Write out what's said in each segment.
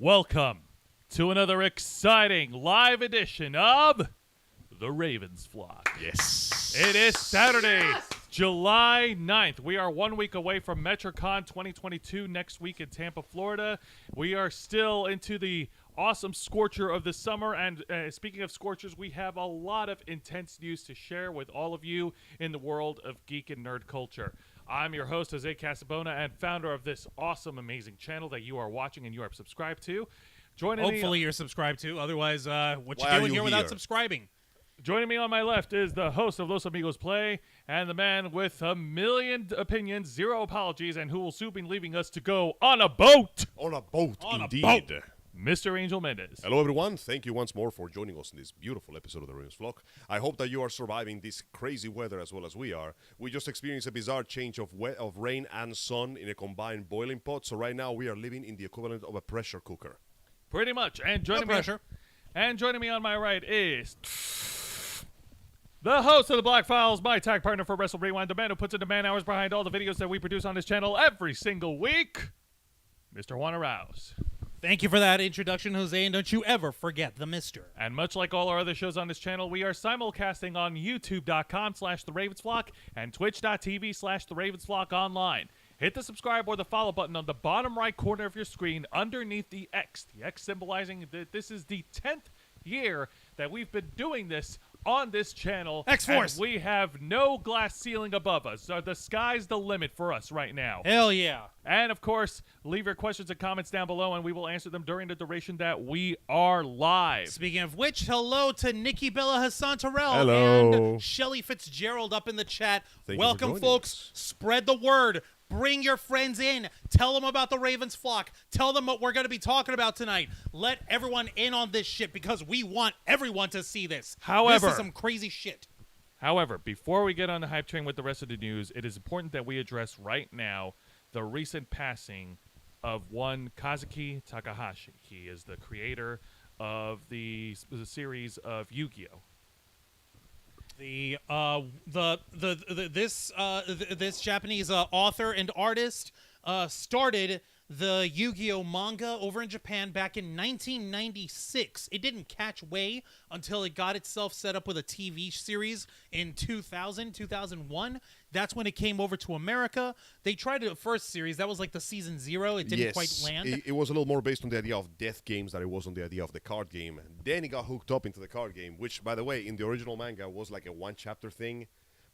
Welcome to another exciting live edition of The Ravens Flock. Yes. It is Saturday, July 9th. We are 1 week away from MetroCon 2022 next week in Tampa, Florida. We are still into the awesome scorcher of the summer, and speaking of scorchers, we have a lot of intense news to share with all of you in the world of geek and nerd culture. I'm your host, Jose Casabona, and founder of this awesome, amazing channel that you are watching and you are subscribed to. Hopefully you're subscribed to. Otherwise, what Why you doing are you here without here? subscribing? Joining me on my left is the host of Los Amigos Play and the man with a million opinions, zero apologies, and who will soon be leaving us to go on a boat, On a boat, On a indeed. boat. Mr. Angel Mendez. Hello, everyone. Thank you once more for joining us in this beautiful episode of the Ravens Vlog. I hope that you are surviving this crazy weather as well as we are. We just experienced a bizarre change of rain and sun in a combined boiling pot, so right now we are living in the equivalent of a pressure cooker. Pretty much. And No joining pressure. me on my right is the host of the Black Files, my tag partner for Wrestle Rewind, the man who puts in the man hours behind all the videos that we produce on this channel every single week, Mr. Juan Arauz. Thank you for that introduction, Jose, and don't you ever forget the mister. And much like all our other shows on this channel, we are simulcasting on youtube.com/theravensflock and twitch.tv/theravensflock online. Hit the subscribe or the follow button on the bottom right corner of your screen underneath the X symbolizing that this is the 10th year that we've been doing this on this channel. X-Force. And we have no glass ceiling above us. So the sky's the limit for us right now. Hell yeah. And, of course, leave your questions and comments down below, and we will answer them during the duration that we are live. Speaking of which, hello to Nikki Bella Hassan Terrell Hello. and Shelly Fitzgerald up in the chat. Thank you for Welcome, joining folks. us. Spread the word. Bring your friends in. Tell them about the Ravens Flock. Tell them what we're going to be talking about tonight. Let everyone in on this shit because we want everyone to see this. However- this is some crazy shit. However, before we get on the hype train with the rest of the news, it is important that we address right now the recent passing of one Kazuki Takahashi. He is the creator of the series of Yu-Gi-Oh! This Japanese author and artist started the Yu-Gi-Oh manga over in Japan back in 1996. It didn't catch way until it got itself set up with a TV series in 2001. That's when it came over to America. They tried the first series. That was like the season 0. It didn't quite land. It was a little more based on the idea of death games than it was on the idea of the card game. Then he got hooked up into the card game, which, by the way, in the original manga was like a one-chapter thing.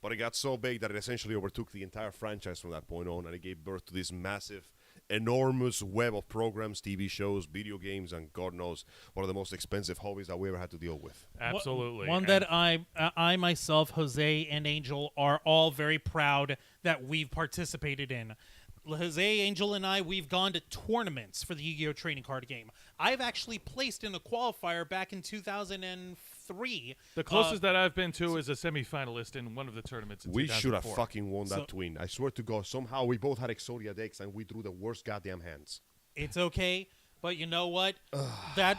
But it got so big that it essentially overtook the entire franchise from that point on, and it gave birth to this massive, enormous web of programs, TV shows, video games, and God knows, one of the most expensive hobbies that we ever had to deal with. Absolutely. One that I myself, Jose, and Angel are all very proud that we've participated in. Jose, Angel, and I, we've gone to tournaments for the Yu-Gi-Oh! Trading card game. I've actually placed in a qualifier back in 2003. The closest that I've been to is a semifinalist in one of the tournaments in We should have 2004. fucking won that twin. I swear to God, somehow we both had Exodia decks, and we drew the worst goddamn hands. It's okay, but you know what? That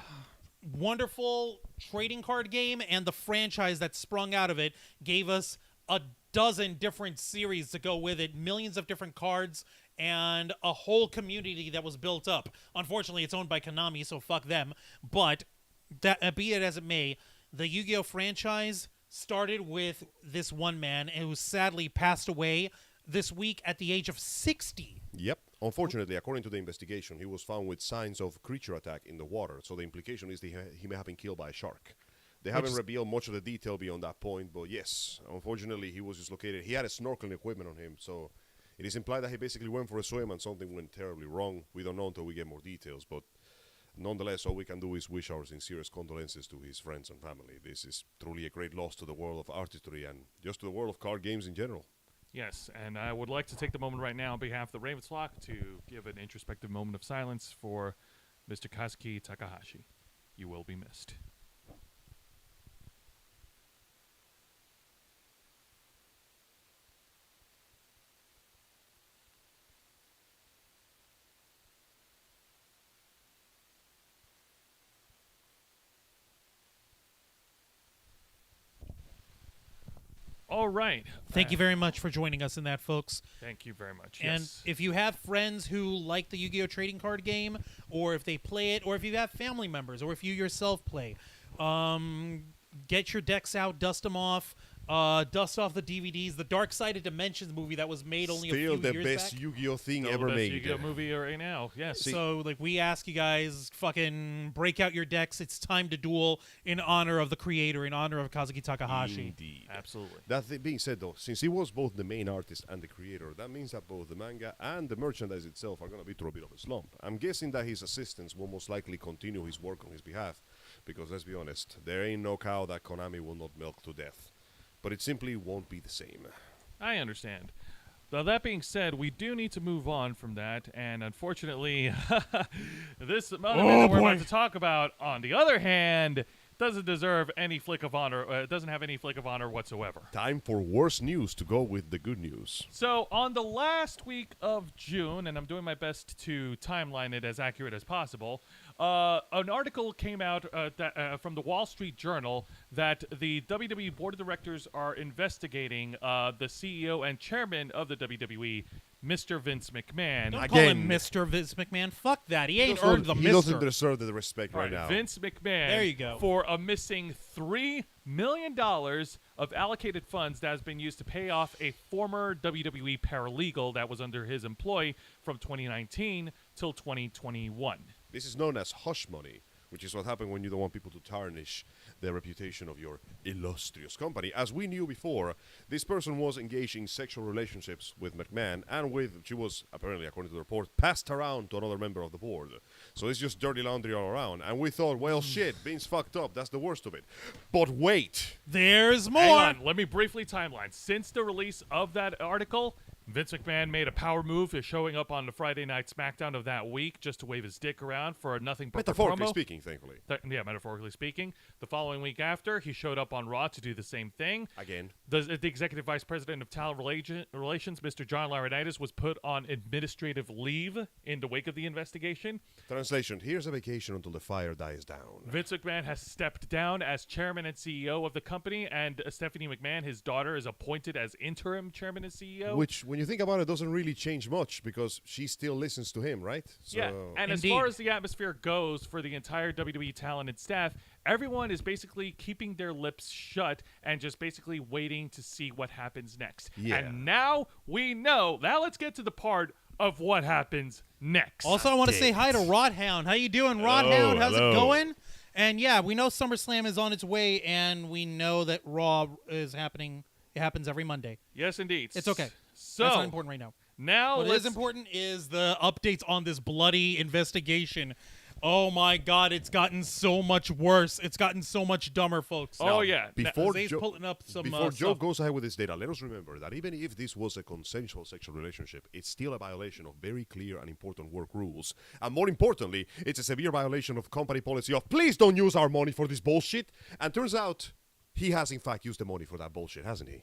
wonderful trading card game and the franchise that sprung out of it gave us a dozen different series to go with it, millions of different cards, and a whole community that was built up. Unfortunately, it's owned by Konami, so fuck them. But that, be it as it may, the Yu-Gi-Oh! Franchise started with this one man who sadly passed away this week at the age of 60. Yep. Unfortunately, according to the investigation, he was found with signs of creature attack in the water, so the implication is that he may have been killed by a shark. They haven't revealed much of the detail beyond that point, but yes, unfortunately, he was dislocated. He had a snorkeling equipment on him, so it is implied that he basically went for a swim and something went terribly wrong. We don't know until we get more details, but nonetheless, all we can do is wish our sincerest condolences to his friends and family. This is truly a great loss to the world of artistry and just to the world of card games in general. Yes, and I would like to take the moment right now on behalf of the Ravens Flock to give an introspective moment of silence for Mr. Kazuki Takahashi. You will be missed. All right. Thank you very much for joining us in that, folks. Thank you very much. And Yes. if you have friends who like the Yu-Gi-Oh! Trading card game, or if they play it, or if you have family members, or if you yourself play, get your decks out, dust them off. Dust off the DVDs. The Dark Side of Dimensions movie that was made only a few Still the years best back. Yu-Gi-Oh thing Still ever the best made. Yu-Gi-Oh movie right now. Yes. So, like, we ask you guys, fucking break out your decks. It's time to duel in honor of the creator, in honor of Kazuki Takahashi. Indeed. Absolutely. That being said, though, since he was both the main artist and the creator, that means that both the manga and the merchandise itself are going to be through a bit of a slump. I'm guessing that his assistants will most likely continue his work on his behalf, because let's be honest, there ain't no cow that Konami will not milk to death. But it simply won't be the same. I understand. Now, that being said, we do need to move on from that, and unfortunately, this other man that we're about to talk about, on the other hand, doesn't deserve any flick of honor. Doesn't have any flick of honor whatsoever. Time for worse news to go with the good news. So, on the last week of June, and I'm doing my best to timeline it as accurate as possible, an article came out from the Wall Street Journal that the WWE Board of Directors are investigating the CEO and chairman of the WWE, Mr. Vince McMahon. Don't call him Mr. Vince McMahon. Fuck that. He ain't earned the He Mr. doesn't deserve the respect All right now. Vince McMahon. There you go. For a missing $3 million of allocated funds that has been used to pay off a former WWE paralegal that was under his employ from 2019 till 2021. This is known as hush money, which is what happened when you don't want people to tarnish the reputation of your illustrious company. As we knew before, this person was engaged in sexual relationships with McMahon, and she was, apparently, according to the report, passed around to another member of the board. So it's just dirty laundry all around. And we thought, well, shit, Vince fucked up. That's the worst of it. But wait. There's more. Hang on, let me briefly timeline. Since the release of that article, Vince McMahon made a power move, showing up on the Friday Night SmackDown of that week just to wave his dick around for a nothing but Metaphorically promo. speaking, thankfully. Yeah, metaphorically speaking. The following week after, he showed up on Raw to do the same thing. Again. The executive vice president of talent relations, Mr. John Laurinaitis, was put on administrative leave in the wake of the investigation. Translation, here's a vacation until the fire dies down. Vince McMahon has stepped down as chairman and CEO of the company, and Stephanie McMahon, his daughter, is appointed as interim chairman and CEO. Which, when you think about it, doesn't really change much, because she still listens to him, right? So, yeah, and as far as the atmosphere goes for the entire WWE talent and staff, everyone is basically keeping their lips shut and just basically waiting to see what happens next. Yeah. And now we know. Now let's get to the part of what happens next. Also, I want to say hi to Rodhound. How you doing, Rodhound? How's hello. it going? And yeah, we know SummerSlam is on its way, and we know that Raw is happening. It happens every Monday. Yes, indeed. It's okay. So That's not important right now. now What let's is important is the updates on this bloody investigation. Oh my God, it's gotten so much worse. It's gotten so much dumber, folks. Oh, yeah. Before Jose's Joe, pulling up some before Joe stuff. goes ahead with this data, let us remember that even if this was a consensual sexual relationship, it's still a violation of very clear and important work rules. And more importantly, it's a severe violation of company policy of please don't use our money for this bullshit. And turns out he has in fact used the money for that bullshit, hasn't he?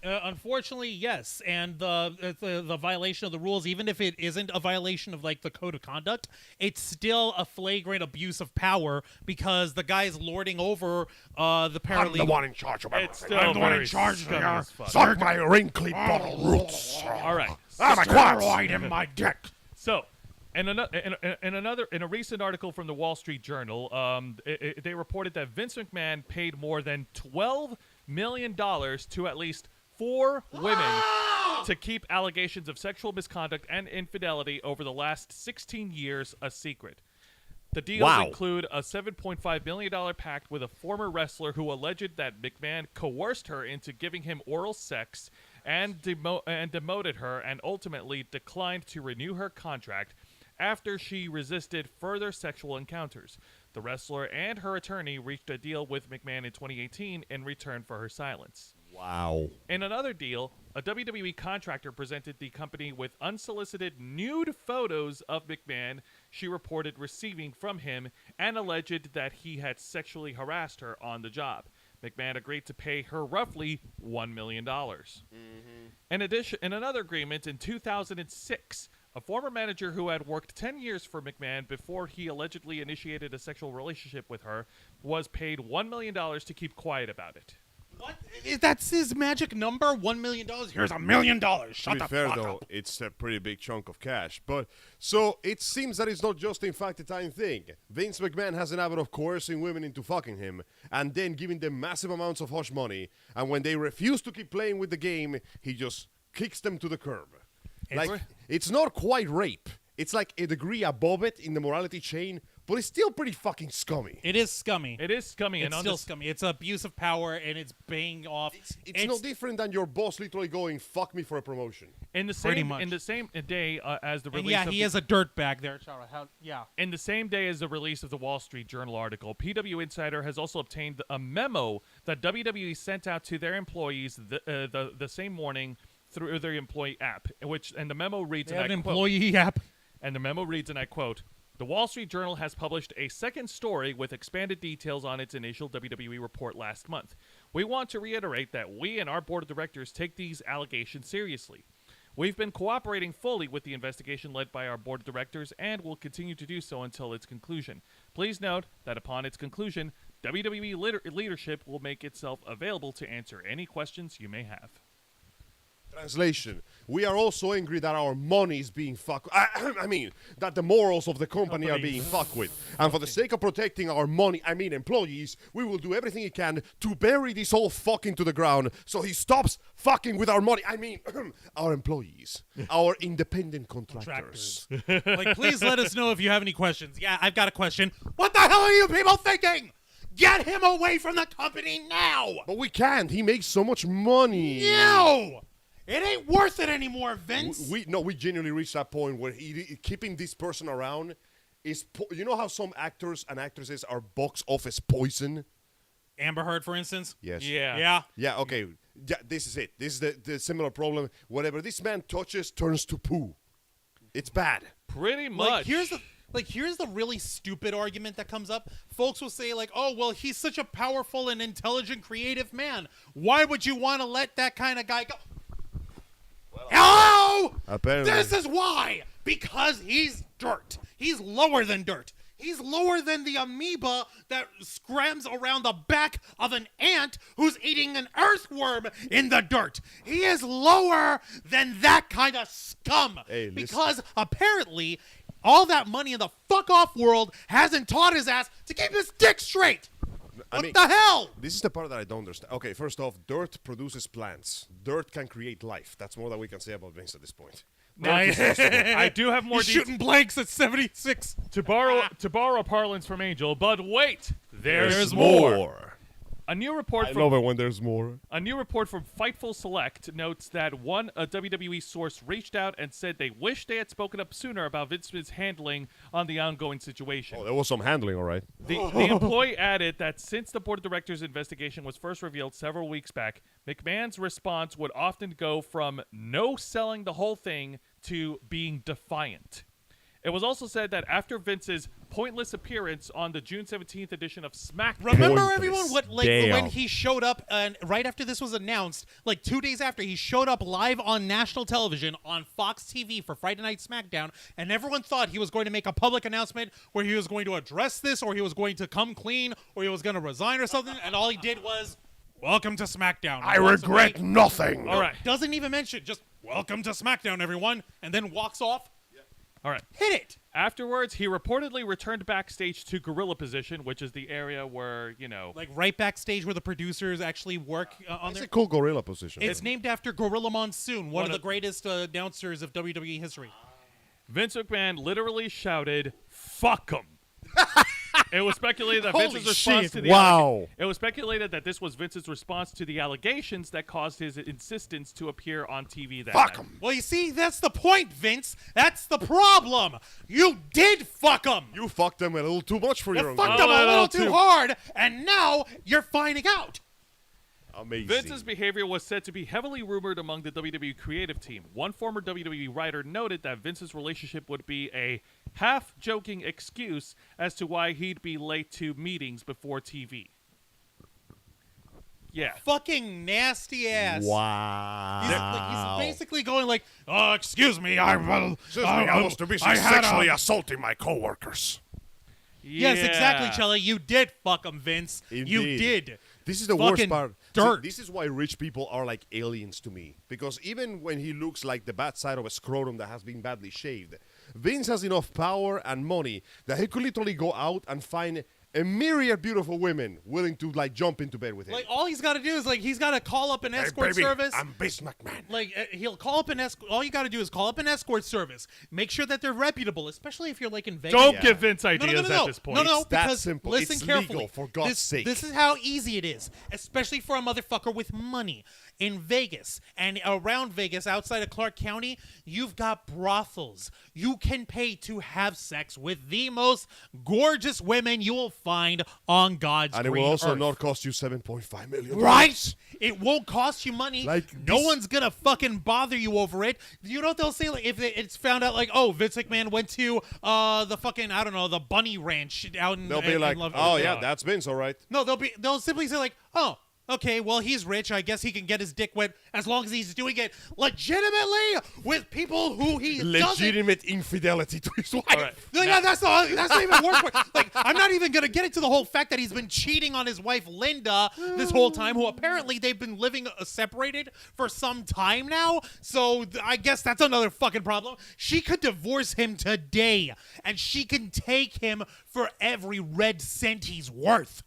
Unfortunately, yes. And the violation of the rules, even if it isn't a violation of like the code of conduct, it's still a flagrant abuse of power because the guy's lording over the paralegal. I'm the one in charge of It's everything. still I'm the one very in charge scummy here. as fuck. Suck my wrinkly bottle roots. all right. Ah, my quads. in my dick. So, in a recent article from the Wall Street Journal, they reported that Vince McMahon paid more than $12 million to at least 4 women to keep allegations of sexual misconduct and infidelity over the last 16 years a secret. The deals include a $7.5 million pact with a former wrestler who alleged that McMahon coerced her into giving him oral sex and demoted her and ultimately declined to renew her contract after she resisted further sexual encounters. The wrestler and her attorney reached a deal with McMahon in 2018 in return for her silence. Wow. In another deal, a WWE contractor presented the company with unsolicited nude photos of McMahon she reported receiving from him and alleged that he had sexually harassed her on the job. McMahon agreed to pay her roughly $1 million. In addition, in another agreement in 2006, a former manager who had worked 10 years for McMahon before he allegedly initiated a sexual relationship with her was paid $1 million to keep quiet about it. What? That's his magic number? $1 million? Here's $1 million. To Shut be the fair, fuck though, up. it's a pretty big chunk of cash. But so it seems that it's not just in fact a time thing. Vince McMahon has an habit of coercing women into fucking him and then giving them massive amounts of hush money. And when they refuse to keep playing with the game, he just kicks them to the curb. It's not quite rape. It's like a degree above it in the morality chain, but it's still pretty fucking scummy. It is scummy. It is scummy. It's still scummy. It's abuse of power, and it's baying off. It's no different than your boss literally going, fuck me for a promotion. In the Pretty same much. in the same day as the And release yeah, of he the, is a dirtbag there, Chara. Yeah. in the same day as the release of the Wall Street Journal article, PW Insider has also obtained a memo that WWE sent out to their employees the same morning through their employee app, and the memo reads, They and have I an quote, employee app. and the memo reads, and I quote, "The Wall Street Journal has published a second story with expanded details on its initial WWE report last month. We want to reiterate that we and our board of directors take these allegations seriously. We've been cooperating fully with the investigation led by our board of directors and will continue to do so until its conclusion. Please note that upon its conclusion, WWE leadership will make itself available to answer any questions you may have." Translation: we are also angry that our money is being fucked. I mean, that the morals of the company are being fucked with. And for the sake of protecting our money, I mean employees, we will do everything he can to bury this whole fucking to the ground so he stops fucking with our money. I mean, our employees, our independent contractors. Like, please let us know if you have any questions. Yeah, I've got a question. What the hell are you people thinking? Get him away from the company now! But we can't. He makes so much money. No! It ain't worth it anymore, Vince. We genuinely reached that point where keeping this person around is, you know how some actors and actresses are box office poison? Amber Heard, for instance. Yes. Yeah. Yeah, okay. Yeah, this is it. This is the similar problem. Whatever this man touches turns to poo. It's bad. Pretty much. Here's the really stupid argument that comes up. Folks will say, like, oh, well, he's such a powerful and intelligent, creative man. Why would you want to let that kind of guy go? Hello! Apparently. This is why! Because he's dirt. He's lower than dirt. He's lower than the amoeba that scrams around the back of an ant who's eating an earthworm in the dirt. He is lower than that kind of scum. Hey, listen. Because apparently all that money in the fuck-off world hasn't taught his ass to keep his dick straight. What the hell? This is the part that I don't understand. Okay, first off, dirt produces plants. Dirt can create life. That's more than we can say about Vince at this point. Nice. I do have more He's details. shooting blanks at 76. To borrow parlance from Angel, but wait, there's more. A new report I from love it when there's more. A new report from Fightful Select notes that a WWE source reached out and said they wish they had spoken up sooner about Vince's handling on the ongoing situation. Oh, there was some handling, all right. The employee added that since the board of directors' investigation was first revealed several weeks back, McMahon's response would often go from no selling the whole thing to being defiant. It was also said that after Vince's pointless appearance on the June 17th edition of SmackDown. Remember, Pointless. everyone, when he showed up, and right after this was announced, like 2 days after, he showed up live on national television on Fox TV for Friday Night SmackDown, and everyone thought he was going to make a public announcement where he was going to address this, or he was going to come clean, or he was going to resign or something, and all he did was, "Welcome to SmackDown." I regret nothing. All right. Doesn't even mention, just, "Welcome to SmackDown, everyone," and then walks off. All right. Hit it. Afterwards, he reportedly returned backstage to Gorilla Position, which is the area where, Like right backstage where the producers actually work on It's their... a cool gorilla position. It's named after Gorilla Monsoon, one of the greatest announcers of WWE history. Vince McMahon literally shouted, "Fuck him." It was speculated that Holy Vince's response shit, to the wow. It was speculated that this was Vince's response to the allegations that caused his insistence to appear on TV that Fuck night. him. Well, you see, that's the point, Vince. That's the problem. You did fuck them. You fucked them a little too much for You your own fucked good. them a little too hard, and now you're finding out. Amazing. Vince's behavior was said to be heavily rumored among the WWE creative team. One former WWE writer noted that Vince's relationship would be a half-joking excuse as to why he'd be late to meetings before TV. Yeah. Fucking nasty ass. Wow. He's basically going like, "Oh, excuse me, I was too busy sexually assaulting my coworkers. Yes, Yeah. exactly, Chella. You did fuck him, Vince. You Indeed. did. This is the worst fucking part. dirt. See, this is why rich people are like aliens to me. Because even when he looks like the bad side of a scrotum that has been badly shaved, Vince has enough power and money that he could literally go out and find a myriad beautiful women willing to like jump into bed with him. Like all he's got to do is like he's got to call up an escort baby, service. I'm Vince McMahon. Like he'll call up an escort. All you got to do is call up an escort service. Make sure that they're reputable, especially if you're like in Vegas. Don't give Vince ideas no. at this point. No, It's that because simple. listen It's carefully. legal, for God's sake. This is how easy it is, especially for a motherfucker with money. In Vegas and around Vegas, outside of Clark County, you've got brothels. You can pay to have sex with the most gorgeous women you will find on God's And it green will also earth. not cost you $7.5 million. Right? It won't cost you money. Like no this- one's gonna fucking bother you over it. You know what they'll say? Like if it's found out, like, oh, Vince McMahon went to the fucking I don't know, the Bunny Ranch out in. They'll be like, oh yeah, that's Vince, all right. No, they'll simply say like, oh. Okay, well, he's rich. I guess he can get his dick wet as long as he's doing it legitimately with people who he doesn't. Legitimate infidelity to his wife. All right. No, yeah, that's not even worse. Like, I'm not even gonna get into the whole fact that he's been cheating on his wife Linda this whole time, who apparently they've been living separated for some time now. So I guess that's another fucking problem. She could divorce him today, and she can take him for every red cent he's worth.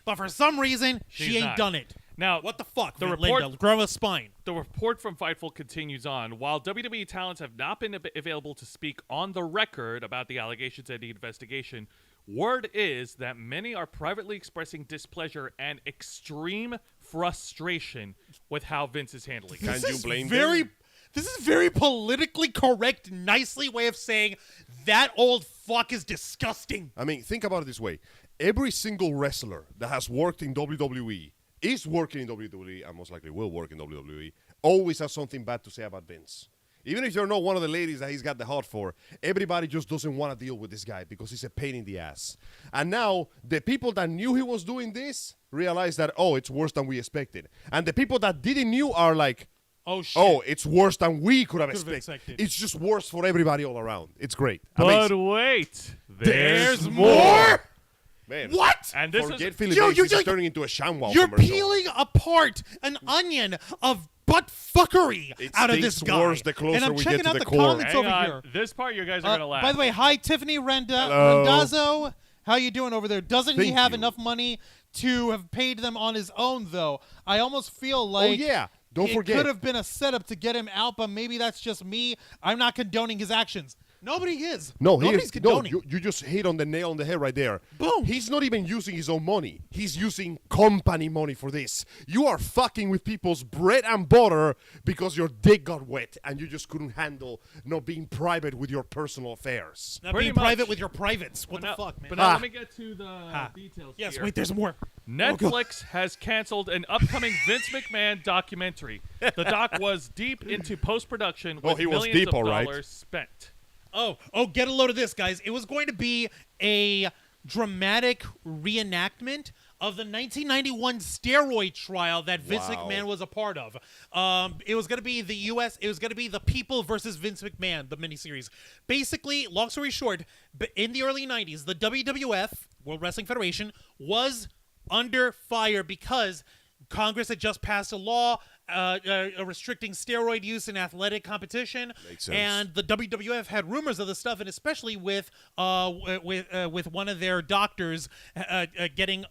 But for some reason, she She's ain't not. done it. Now, What the fuck, the Linda? report- Grow a spine. The report from Fightful continues on. While WWE talents have not been available to speak on the record about the allegations and the investigation, word is that many are privately expressing displeasure and extreme frustration with how Vince is handling it. Can you blame very them? This is very politically correct, nicely way of saying that old fuck is disgusting. I mean, think about it this way. Every single wrestler that has worked in WWE, is working in WWE, and most likely will work in WWE, always has something bad to say about Vince. Even if you're not one of the ladies that he's got the heart for, everybody just doesn't want to deal with this guy because he's a pain in the ass. And now, the people that knew he was doing this realize that, oh, it's worse than we expected. And the people that didn't knew are like, Oh shit. oh, it's worse than we could have Could have expected. expected. It's just worse for everybody all around. It's great. But Amazing. wait, There's more. Man. What? And this Forget is Philly Yo, Days, you- this is turning into a ShamWow You're commercial. peeling apart an onion of butt fuckery It out of this stinks guy. worse the closer and I'm we checking get to out the the core. comments hang over on. here. This part you guys are gonna laugh. By the way, hi Tiffany Hello. Randazzo. How you doing over there? Doesn't he Thank have you. enough money to have paid them on his own though? I almost feel like Oh, yeah. Don't it forget. could have been a setup to get him out, but maybe that's just me. I'm not condoning his actions. Nobody is. No, Nobody's condoning. you just hit on the nail on the head right there. Boom. He's not even using his own money. He's using company money for this. You are fucking with people's bread and butter because your dick got wet and you just couldn't handle not being private with your personal affairs. Not Pretty being much. private with your privates. What But the now- fuck, man? But now Ah. let me get to the details Yes, here. wait, there's more. Netflix has canceled an upcoming Vince McMahon documentary. The doc was deep into post-production with he was millions deep, of all right. dollars spent. Oh, get a load of this, guys. It was going to be a dramatic reenactment of the 1991 steroid trial that Vince Wow. McMahon was a part of. It was going to be the U.S. It was going to be the People versus Vince McMahon, the miniseries. Basically, long story short, in the early 90s, the WWF, World Wrestling Federation, was under fire because Congress had just passed a law restricting steroid use in athletic competition, Makes sense. and the WWF had rumors of this stuff, and especially with one of their doctors getting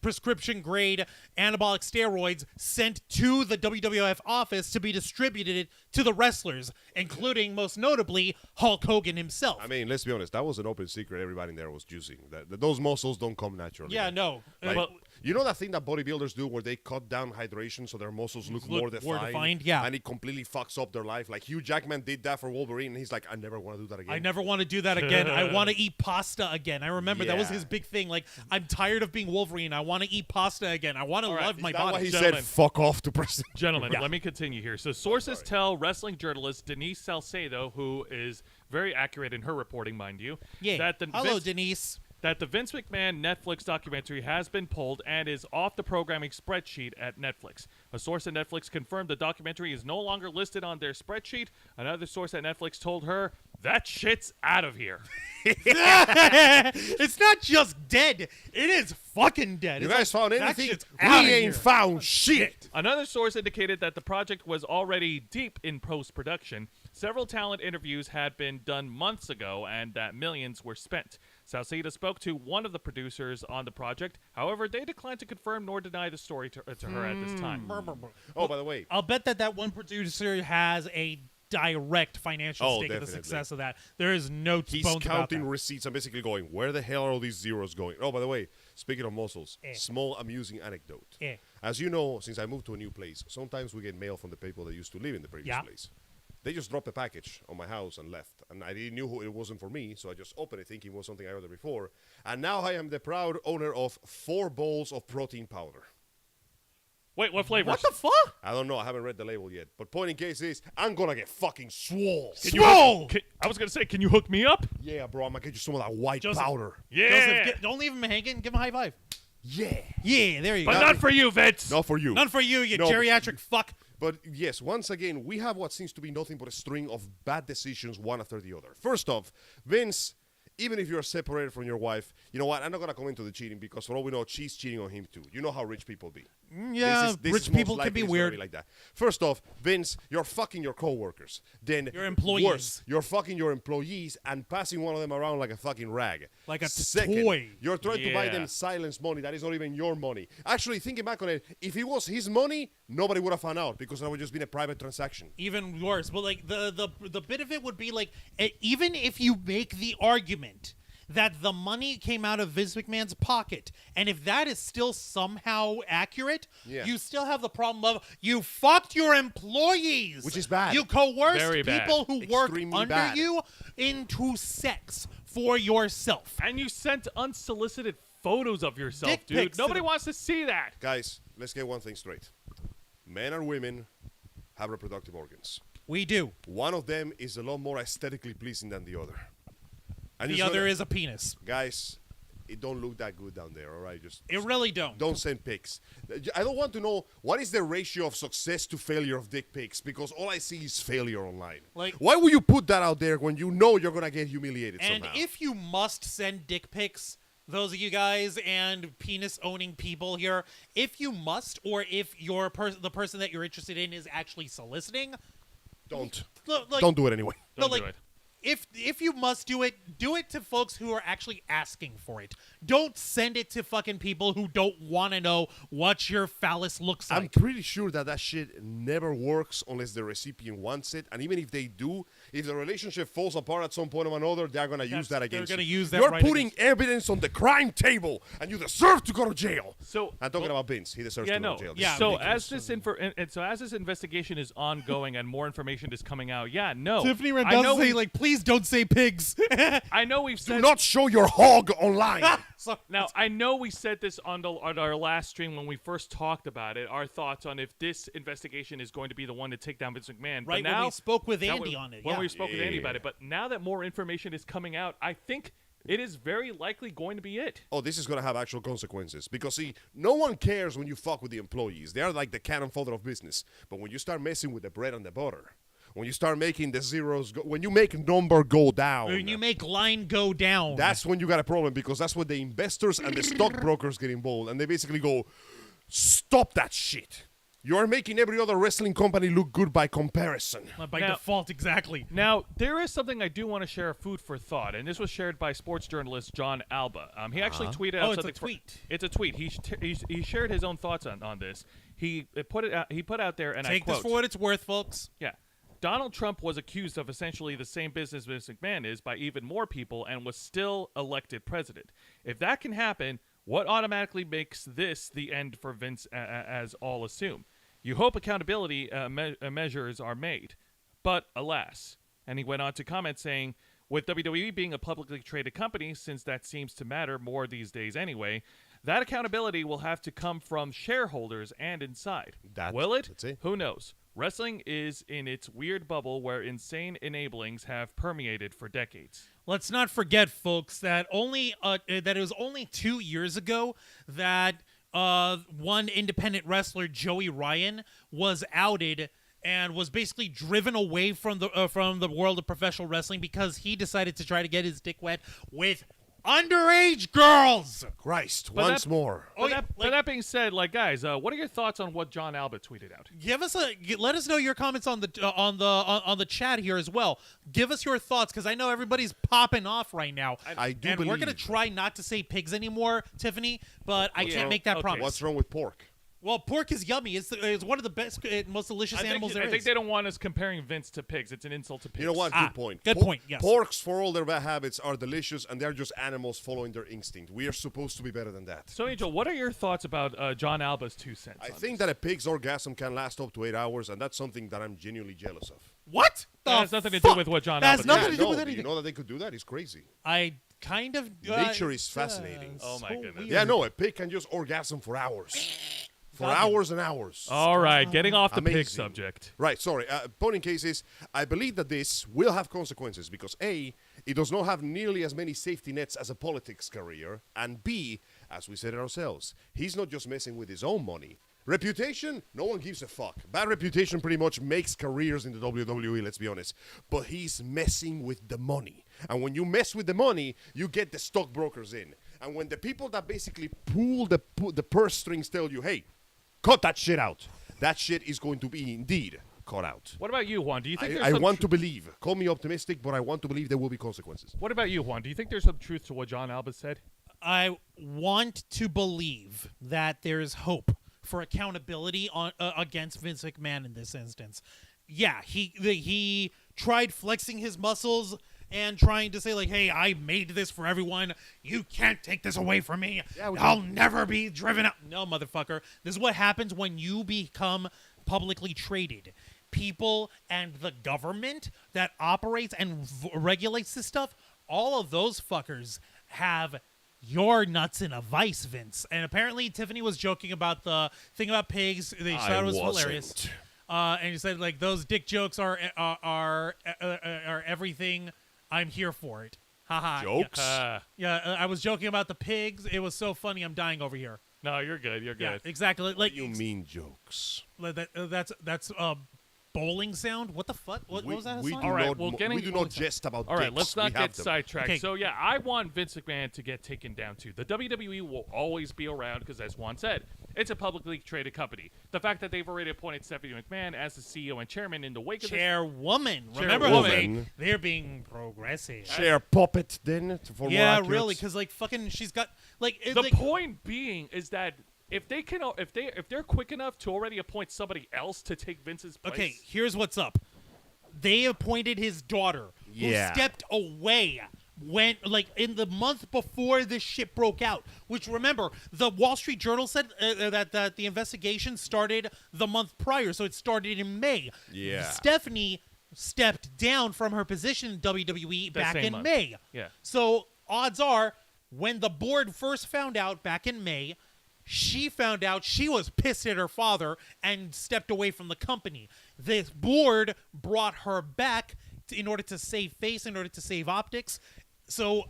prescription grade anabolic steroids sent to the WWF office to be distributed to the wrestlers, including most notably Hulk Hogan himself. I mean, let's be honest. That was an open secret. Everybody in there was juicing. Those muscles don't come naturally. yeah, no. Like, Well- you know that thing that bodybuilders do where they cut down hydration so their muscles look more defined? Yeah. And it completely fucks up their life. Like Hugh Jackman did that for Wolverine, and he's like, I never want to do that again. I never want to do that again. I want to eat pasta again. I remember that was Yeah. his big thing. Like, I'm tired of being Wolverine. I want to eat pasta again. I want to right, love my Is that why body. he Gentlemen. said fuck off to President? Gentlemen, let me continue here. So sources tell wrestling journalist Denise Salcedo, who is very accurate in her reporting, mind you, Yeah. that the Hello, Vince, Denise. that the Vince McMahon Netflix documentary has been pulled and is off the programming spreadsheet at Netflix. A source at Netflix confirmed the documentary is no longer listed on their spreadsheet. Another source at Netflix told her that shit's out of here. It's not just dead. It is fucking dead. You It's guys like, found that anything? shit's We outta ain't here. found shit. Another source indicated that the project was already deep in post-production. Several talent interviews had been done months ago, and that millions were spent. Salceda spoke to one of the producers on the project. However, they declined to confirm nor deny the story to her at this time. Oh, by the way, I'll bet that one producer has a direct financial stake in the definitely. success of that. There is no he's bones about counting that. receipts and basically going, where the hell are all these zeros going? Oh, by the way, speaking of muscles, small amusing anecdote. As you know, since I moved to a new place, sometimes we get mail from the people that used to live in the previous place. They just dropped a package on my house and left. And I didn't know it wasn't for me, so I just opened it thinking it was something I ordered before. And now I am the proud owner of 4 bowls of protein powder. Wait, what flavors? What the fuck? I don't know. I haven't read the label yet. But point in case is, I'm going to get fucking swole. I was going to say, can you hook me up? Yeah, bro. I'm going to get you some of that white Joseph. powder. Yeah. Joseph, don't leave him hanging. Give him a high five. Yeah. Yeah, there you But go. not for you, Vince. Not for you. None for you, you No. geriatric fuck. But yes, once again, we have what seems to be nothing but a string of bad decisions one after the other. First off, Vince, even if you're separated from your wife, you know what? I'm not going to go into the cheating because for all we know, she's cheating on him too. You know how rich people be. Yeah, This rich is most people can likely be it's gonna weird. like that. First off, Vince, you're fucking your coworkers. Then Your employees. worse, you're fucking your employees and passing one of them around like a fucking rag. Like a Second, toy. You're trying to buy Yeah. them silence money that is not even your money. Actually, thinking back on it, if it was his money, nobody would have found out because that would just been a private transaction. Even worse. But like the bit of it would be like, even if you make the argument that the money came out of Vince McMahon's pocket, and if that is still somehow accurate, you still have the problem of you fucked your employees, Which is bad. You coerced Very bad. people who work Extremely under bad. you into sex for yourself. And you sent unsolicited photos of yourself, Dick dude. pics to Nobody the- wants to see that. Guys, let's get one thing straight. Men and women have reproductive organs. We do. One of them is a lot more aesthetically pleasing than the other. And The just other gonna- is a penis. Guys, it don't look that good down there, all right? Just It really don't. don't send pics. I don't want to know what is the ratio of success to failure of dick pics because all I see is failure online. Like- why would you put that out there when you know you're gonna get humiliated And somehow? if you must send dick pics, those of you guys and penis-owning people here, if you must, or if your the person that you're interested in is actually soliciting, don't like, do it anyway. Don't like, do it. If you must do it to folks who are actually asking for it. Don't send it to fucking people who don't want to know what your phallus looks I'm like. pretty sure that shit never works unless the recipient wants it. And even if they do, if the relationship falls apart at some point or another, they're going to use that against they're you. gonna use that You're right putting against- evidence on the crime table, and you deserve to go to jail. So I'm talking about Vince. He deserves yeah, to go no. to jail. This Yeah, is So ridiculous. as this investigation is ongoing and more information is coming out, yeah, no. Tiffany I know Randazzo say, we- like, please don't say pigs. I know we've Do said not show your hog online. So, now. I know we said this on our last stream when we first talked about it. Our thoughts on if this investigation is going to be the one to take down Vince McMahon. right but now, when we spoke with now Andy we- on it. When Yeah. we spoke with Andy about Yeah. it, but now that more information is coming out, I think it is very likely going to be it. Oh, this is going to have actual consequences. Because, see, no one cares when you fuck with the employees. They are like the cannon fodder of business. But when you start messing with the bread and the butter, when you start making the zeros go, when you make number go down, When you make line go down. that's when you got a problem because that's when the investors and the stockbrokers get involved. And they basically go, stop that shit. You are making every other wrestling company look good by comparison. by Now- default, exactly. Now, there is something I do want to share food for thought, and this was shared by sports journalist John Alba. He actually tweeted out Oh, it's a something. tweet. It's a tweet. He shared his own thoughts on this. He put it out. He put out there, and Take I quote, this for what it's worth, folks. yeah. Donald Trump was accused of essentially the same business Vince McMahon is by even more people and was still elected president. If that can happen, what automatically makes this the end for Vince, as all assume? You hope accountability measures are made. But alas. And he went on to comment saying, with WWE being a publicly traded company, since that seems to matter more these days anyway, that accountability will have to come from shareholders and inside. Will it? That's it. Who knows? Wrestling is in its weird bubble where insane enablings have permeated for decades. Let's not forget, folks, that it was only 2 years ago that one independent wrestler, Joey Ryan, was outed and was basically driven away from the world of professional wrestling because he decided to try to get his dick wet with underage girls. Christ, But once that- more. But that being said, like guys, what are your thoughts on what John Alba tweeted out? Let us know your comments on the chat here as well. Give us your thoughts because I know everybody's popping off right now. I do and we're gonna believe- try not to say pigs anymore, Tiffany, but I can't make that okay. promise. What's wrong with pork? Well, pork is yummy. It's one of the best, most delicious animals there I is. think they don't want us comparing Vince to pigs. It's an insult to pigs. You know what? Good point. good point, yes. Porks, for all their bad habits, are delicious, and they're just animals following their instinct. We are supposed to be better than that. So, Angel, what are your thoughts about John Alba's 2 cents? I on think this? that a pig's orgasm can last up to 8 hours, and that's something that I'm genuinely jealous of. What? That has nothing to do with what John That has Alba nothing did. to do no, with do anything. you know that they could do that? It's crazy. I kind of. Nature is fascinating. Oh, my goodness. weird. Yeah, no, a pig can just orgasm for hours. For hours and hours. All right, getting off the pig Amazing. subject. Right, sorry. Point in case is, I believe that this will have consequences because A, it does not have nearly as many safety nets as a politics career, and B, as we said it ourselves, he's not just messing with his own money. Reputation, no one gives a fuck. Bad reputation pretty much makes careers in the WWE, let's be honest. But he's messing with the money. And when you mess with the money, you get the stockbrokers in. And when the people that basically pull the purse strings tell you, hey, cut that shit out, that shit is going to be indeed cut out. What about you, Juan? Do you think there's I some want to believe. Call me optimistic, but I want to believe there will be consequences. What about you, Juan? Do you think there's some truth to what John Alba said? I want to believe that there is hope for accountability on against Vince McMahon in this instance. Yeah, he tried flexing his muscles and trying to say like, "Hey, I made this for everyone. You can't take this away from me. I'll never be driven out." No, motherfucker. This is what happens when you become publicly traded. People and the government that operates and regulates this stuff, all of those fuckers have your nuts in a vice, Vince. And apparently Tiffany was joking about the thing about pigs. They thought it was hilarious. And he said like those dick jokes are everything. I'm here for it. Haha. Jokes? Yeah, I was joking about the pigs. It was so funny. I'm dying over here. No, you're good. You're Yeah, good. exactly. Like You mean jokes? that's bowling sound. What the fuck? What was that? We song? do All right, not, well, we do not jest about All right, dicks. let's not We have get them. sidetracked. Okay. So, yeah, I want Vince McMahon to get taken down, too. The WWE will always be around because, as Juan said, it's a publicly traded company. The fact that they've already appointed Stephanie McMahon as the CEO and chairman in the wake of this... Chairwoman. Remember how Chairwoman. they're being progressive. Chair puppet then for more Yeah, accurate. really, because like fucking, she's got like The like, point being is that if they're quick enough to already appoint somebody else to take Vince's place... Okay, here's what's up. They appointed his daughter, Yeah. who stepped away when, like, in the month before this shit broke out. Which, remember, the Wall Street Journal said that the investigation started the month prior, so it started in May. Yeah. Stephanie stepped down from her position in WWE That back same in month. May. Yeah. So odds are, when the board first found out back in May, she found out, she was pissed at her father and stepped away from the company. The board brought her back in order to save face, in order to save optics. So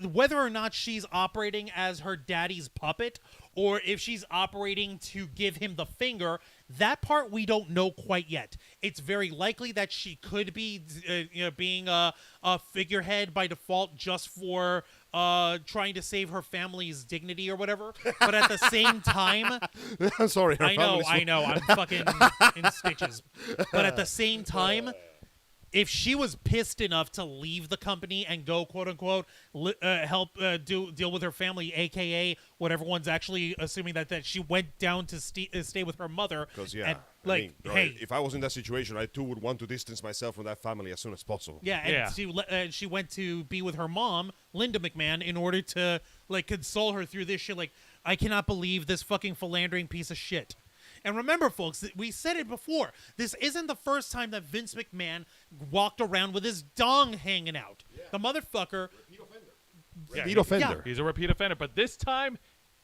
whether or not she's operating as her daddy's puppet or if she's operating to give him the finger, that part we don't know quite yet. It's very likely that she could be being a figurehead by default just for trying to save her family's dignity or whatever. But at the same time, I'm sorry. her I know, family's- I'm fucking in stitches. But at the same time, if she was pissed enough to leave the company and go, quote unquote, help deal with her family, aka what everyone's actually assuming that she went down to stay with her mother. Because yeah, and, I like, mean, bro, hey, if I was in that situation, I too would want to distance myself from that family as soon as possible. yeah, and Yeah. she went to be with her mom, Linda McMahon, in order to like console her through this shit. Like, I cannot believe this fucking philandering piece of shit. And remember, folks, we said it before. This isn't the first time that Vince McMahon walked around with his dong hanging out. Yeah. The motherfucker. Repeat offender. He's a repeat offender, but this time,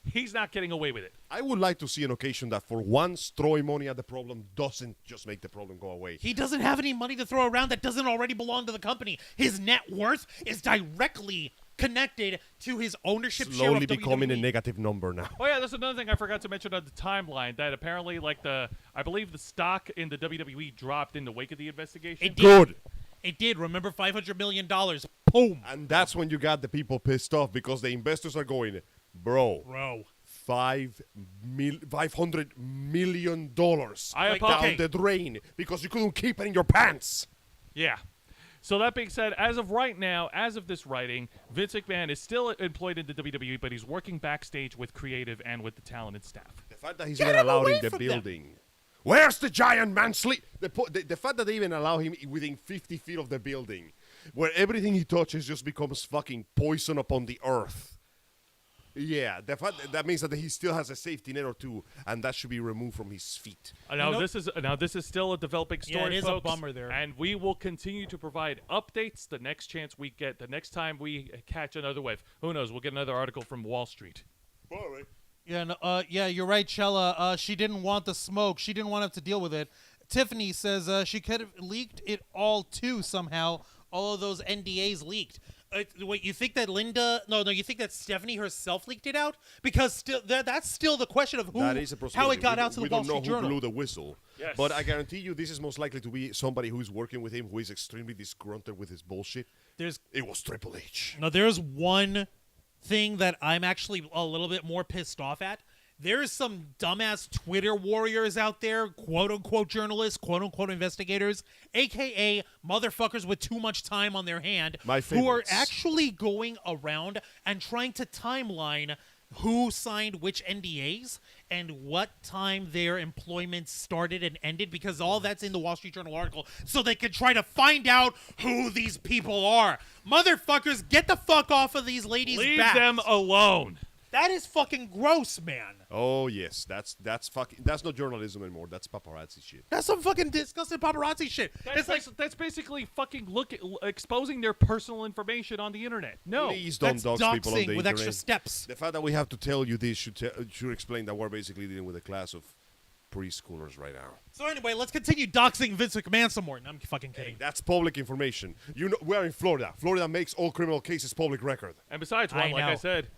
he's not getting away with it. I would like to see an occasion that for once throwing money at the problem doesn't just make the problem go away. He doesn't have any money to throw around that doesn't already belong to the company. His net worth is directly connected to his ownership share Slowly of becoming a WWE. negative number now. Oh yeah, that's another thing I forgot to mention on the timeline. That apparently, like I believe the stock in the WWE dropped in the wake of the investigation. It did. Good. It did. Remember, $500 million. Boom. And that's when you got the people pissed off because the investors are going, bro. $500 million down the drain because you couldn't keep it in your pants. Yeah. So that being said, as of right now, as of this writing, Vince McMahon is still employed in the WWE, but he's working backstage with creative and with the talented staff. The fact that he's even allowed in the building. Where's the giant man sleep? The fact that they even allow him within 50 feet of the building, where everything he touches just becomes fucking poison upon the earth. Yeah, that means that he still has a safety net or two, and that should be removed from his feet. Now this is still a developing story, it is folks, a bummer there. and we will continue to provide updates the next chance we get, the next time we catch another wave. Who knows? We'll get another article from Wall Street. All right. Yeah, no, you're right, Chella. She didn't want the smoke. She didn't want to have to deal with it. Tiffany says she could have leaked it all too somehow. All of those NDAs leaked. Wait, you think that Linda? No, you think that Stephanie herself leaked it out? Because still, that's still the question of how it got out to the Wall Street Journal. We don't know who blew the whistle. Yes. But I guarantee you, this is most likely to be somebody who's working with him who is extremely disgruntled with his bullshit. It was Triple H. No, there's one thing that I'm actually a little bit more pissed off at. There's some dumbass Twitter warriors out there, quote-unquote journalists, quote-unquote investigators, a.k.a. motherfuckers with too much time on their hand, who are actually going around and trying to timeline who signed which NDAs and what time their employment started and ended, because all that's in the Wall Street Journal article, so they can try to find out who these people are. Motherfuckers, get the fuck off of these ladies' backs. Leave them alone. That is fucking gross, man. Oh yes, that's not journalism anymore. That's paparazzi shit. That's some fucking disgusting paparazzi shit. That's basically fucking exposing their personal information on the internet. No, please don't dox people on the with internet. extra steps. The fact that we have to tell you this should explain that we're basically dealing with a class of preschoolers right now. So anyway, let's continue doxing Vince McMahon some more. No, I'm fucking kidding. Hey, that's public information. You know, we're in Florida. Florida makes all criminal cases public record. And besides, like I said,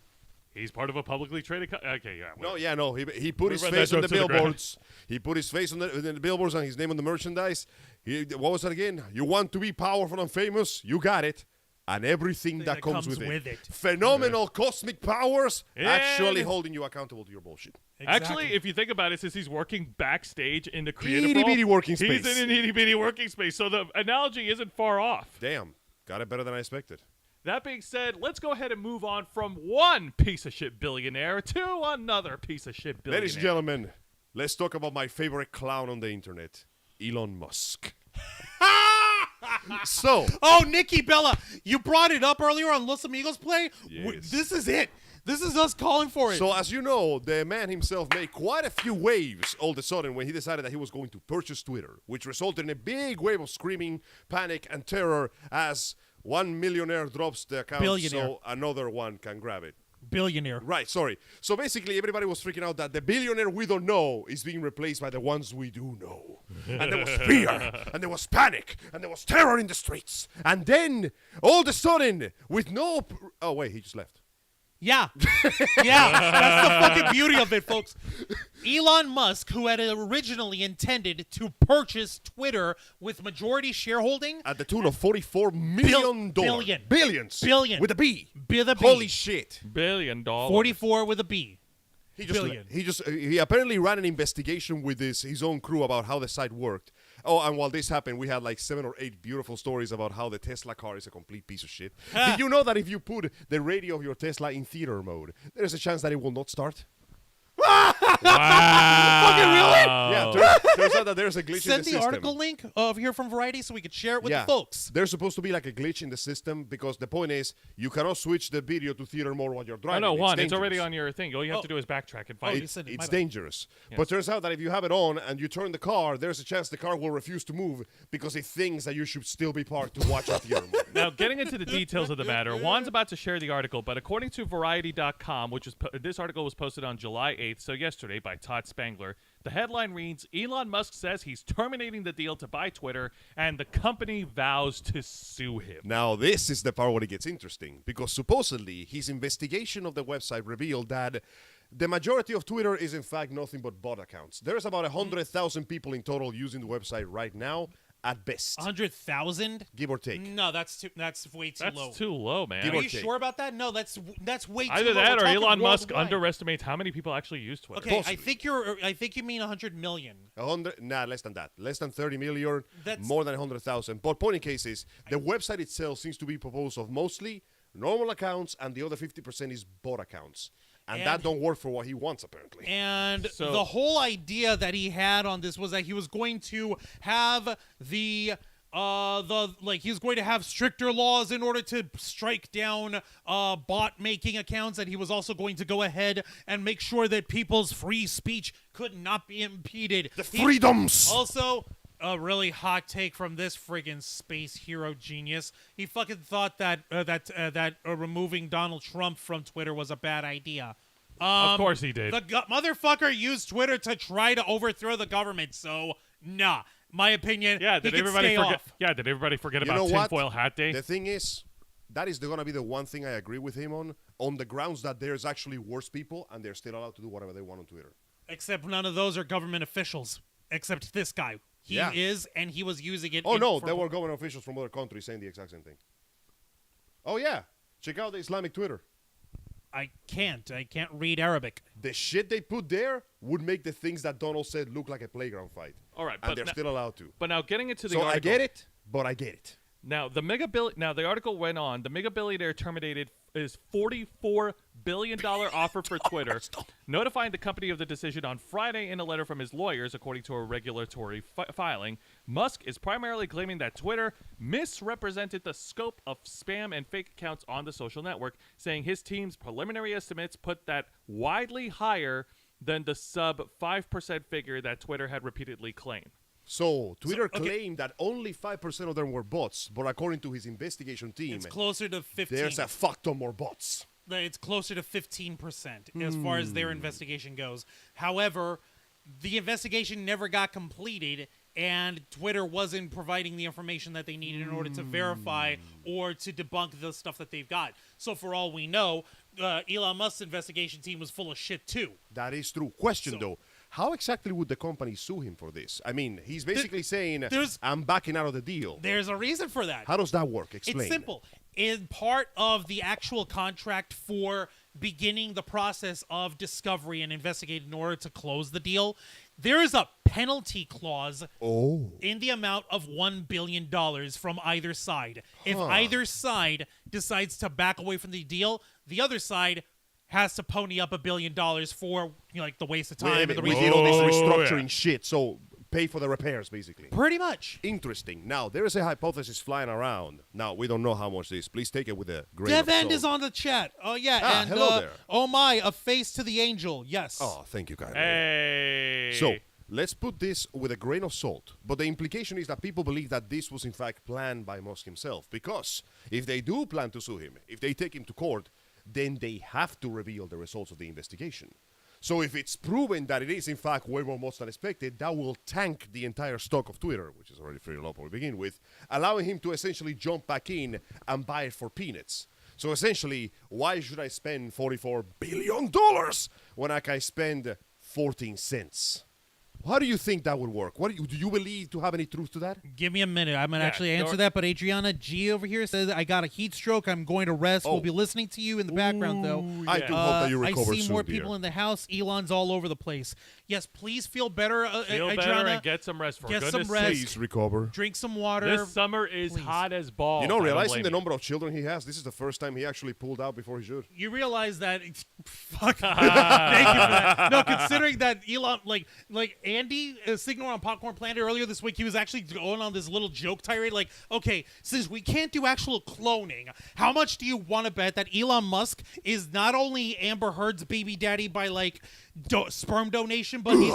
he's part of a publicly traded. Okay, yeah. No. He put his face on the billboards. He put his face on the billboards and his name on the merchandise. What was that again? You want to be powerful and famous? You got it. And everything that comes with it. Phenomenal cosmic powers actually holding you accountable to your bullshit. Exactly. Actually, if you think about it, since he's working backstage in the creative itty-bitty working space. He's in an itty-bitty working space, so the analogy isn't far off. Damn. Got it better than I expected. That being said, let's go ahead and move on from one piece of shit billionaire to another piece of shit billionaire. Ladies and gentlemen, let's talk about my favorite clown on the internet, Elon Musk. Oh, Nikki Bella, you brought it up earlier on Los Amigos Play. Yes. This is it. This is us calling for it. So as you know, the man himself made quite a few waves all of a sudden when he decided that he was going to purchase Twitter, which resulted in a big wave of screaming, panic, and terror as one millionaire drops the account so another one can grab it. Billionaire. Right, sorry. So basically everybody was freaking out that the billionaire we don't know is being replaced by the ones we do know. And there was fear, and there was panic, and there was terror in the streets. And then, all of a sudden, with no... Oh, wait, he just left. Yeah. That's the fucking beauty of it, folks. Elon Musk, who had originally intended to purchase Twitter with majority shareholding at the tune of $44 million. Billions. With a B. Holy shit. $1 billion. 44 with a B. He apparently ran an investigation with his own crew about how the site worked. Oh, and while this happened, we had like 7 or 8 beautiful stories about how the Tesla car is a complete piece of shit. Did you know that if you put the radio of your Tesla in theater mode, there's a chance that it will not start? Wow. Fucking really? Yeah, turns out that there's a glitch in the system. Send the article link over here from Variety so we could share it with the folks. There's supposed to be like a glitch in the system because the point is you cannot switch the video to theater mode while you're driving. No, it's already on your thing. All you have to do is backtrack and find it. It's dangerous. Yes. But turns out that if you have it on and you turn the car, there's a chance the car will refuse to move because it thinks that you should still be parked to watch a theater movie. Now, getting into the details of the matter, Juan's about to share the article, but according to Variety.com, this article was posted on July 8th, so yes, yesterday by Todd Spangler. The headline reads, Elon Musk says he's terminating the deal to buy Twitter, and the company vows to sue him. Now, this is the part where it gets interesting, because supposedly his investigation of the website revealed that the majority of Twitter is in fact nothing but bot accounts. There's about 100,000 people in total using the website right now, at best. 100,000? Give or take. No, that's way too low. That's too low, man. Give Are or you take. sure about that? No, that's way too low. Either that We're or talking Elon Musk worldwide. underestimates how many people actually use Twitter. Okay, Possibly. I think you mean 100 million. 100? Nah, less than that. Less than 30 million, That's- more than 100,000. But point in case is, the website itself seems to be composed of mostly normal accounts, and the other 50% is bot accounts. And that don't work for what he wants, apparently. And So- the whole idea that he had on this was that he was going to have he was going to have stricter laws in order to strike down bot making accounts, and he was also going to go ahead and make sure that people's free speech could not be impeded. The freedoms! Also, a really hot take from this friggin' space hero genius. He fucking thought that removing Donald Trump from Twitter was a bad idea. Of course he did. The motherfucker used Twitter to try to overthrow the government, so nah. My opinion, Yeah, he did can everybody stay forget? off. Yeah, did everybody forget You about know what? Tinfoil Hat Day? The thing is, that is going to be the one thing I agree with him on the grounds that there's actually worse people, and they're still allowed to do whatever they want on Twitter. Except none of those are government officials, except this guy. He Yeah. is, and he was using it. Oh, no, there were government officials from other countries saying the exact same thing. Oh, yeah. Check out the Islamic Twitter. I can't read Arabic. The shit they put there would make the things that Donald said look like a playground fight. All right, And but they're now, still allowed to. but now getting into the So article. I get it, but I get it. Now the article went on. The mega billionaire terminated his $44 billion offer for Twitter, notifying the company of the decision on Friday in a letter from his lawyers, according to a regulatory filing. Musk is primarily claiming that Twitter misrepresented the scope of spam and fake accounts on the social network, saying his team's preliminary estimates put that widely higher than the sub 5% figure that Twitter had repeatedly claimed. So Twitter claimed that only 5% of them were bots, but according to his investigation team, It's closer to 15. there's a fuck ton more bots. It's closer to 15% as far as their investigation goes. However, the investigation never got completed, and Twitter wasn't providing the information that they needed in order to verify or to debunk the stuff that they've got. So for all we know, Elon Musk's investigation team was full of shit too. That is true. Question though, how exactly would the company sue him for this? I mean, he's basically saying, I'm backing out of the deal. There's a reason for that. How does that work? Explain. It's simple. In part of the actual contract for beginning the process of discovery and investigate in order to close the deal, there is a penalty clause in the amount of $1 billion from either side. If either side decides to back away from the deal, the other side has to pony up $1 billion for like the waste of time. Wait a and the minute, we reason- did all this Oh, restructuring yeah. shit, so pay for the repairs, basically. Pretty much. Interesting. Now, there is a hypothesis flying around. Now, we don't know how much this. Please take it with a grain of Dev End salt. is on the chat. Oh, yeah. Ah, and hello there. oh, my, a face to the angel. Yes. Oh, thank you, guys. Hey. So, let's put this with a grain of salt. But the implication is that people believe that this was in fact planned by Musk himself. Because if they do plan to sue him, if they take him to court, then they have to reveal the results of the investigation. So if it's proven that it is in fact way more than expected, that will tank the entire stock of Twitter, which is already pretty low to begin with, allowing him to essentially jump back in and buy it for peanuts. So essentially, why should I spend $44 billion when I can spend 14 cents? How do you think that would work? Do you believe to have any truth to that? Give me a minute. I'm going to actually answer Dor- that. But Adriana G over here says, I got a heat stroke. I'm going to rest. Oh. We'll be listening to you in the background, though. I do hope that you I recover see soon, more dear. people in the house. Elon's all over the place. Yes, please feel better, Feel Adriana. better and get some rest. For Get some goodness rest. sake. Please recover. Drink some water. This summer is Please. hot as balls. You know, I don't realizing blame the you. number of children he has, this is the first time he actually pulled out before he should. You realize that fuck. Thank you for that. No, considering that Elon, like Andy Signal on Popcorn Planet earlier this week, he was actually going on this little joke tirade. Like, okay, since we can't do actual cloning, how much do you want to bet that Elon Musk is not only Amber Heard's baby daddy by like sperm donation, but he's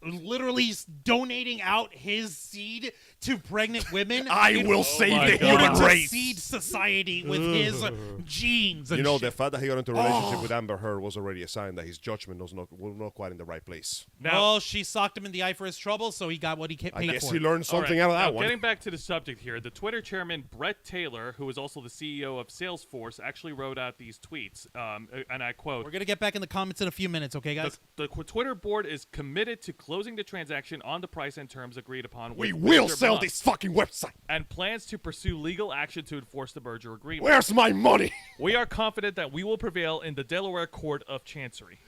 literally donating out his seed to pregnant women. I will save my the God. human to race. seed society with his genes. And You know, shit. the fact that he got into a relationship with Amber Heard was already a sign that his judgment was not quite in the right place. Now, well, she socked him in the eye for his trouble, so he got what he paid I guess for. he learned all right, something out of now that one. getting back to the subject here, the Twitter chairman Brett Taylor, who is also the CEO of Salesforce, actually wrote out these tweets, and I quote: We're gonna get back in the comments in a few minutes, okay, guys? The Twitter board is committed to closing the transaction on the price and terms agreed upon. We with will Mr. sell Musk, this fucking website. and plans to pursue legal action to enforce the merger agreement. Where's my money? We are confident that we will prevail in the Delaware Court of Chancery.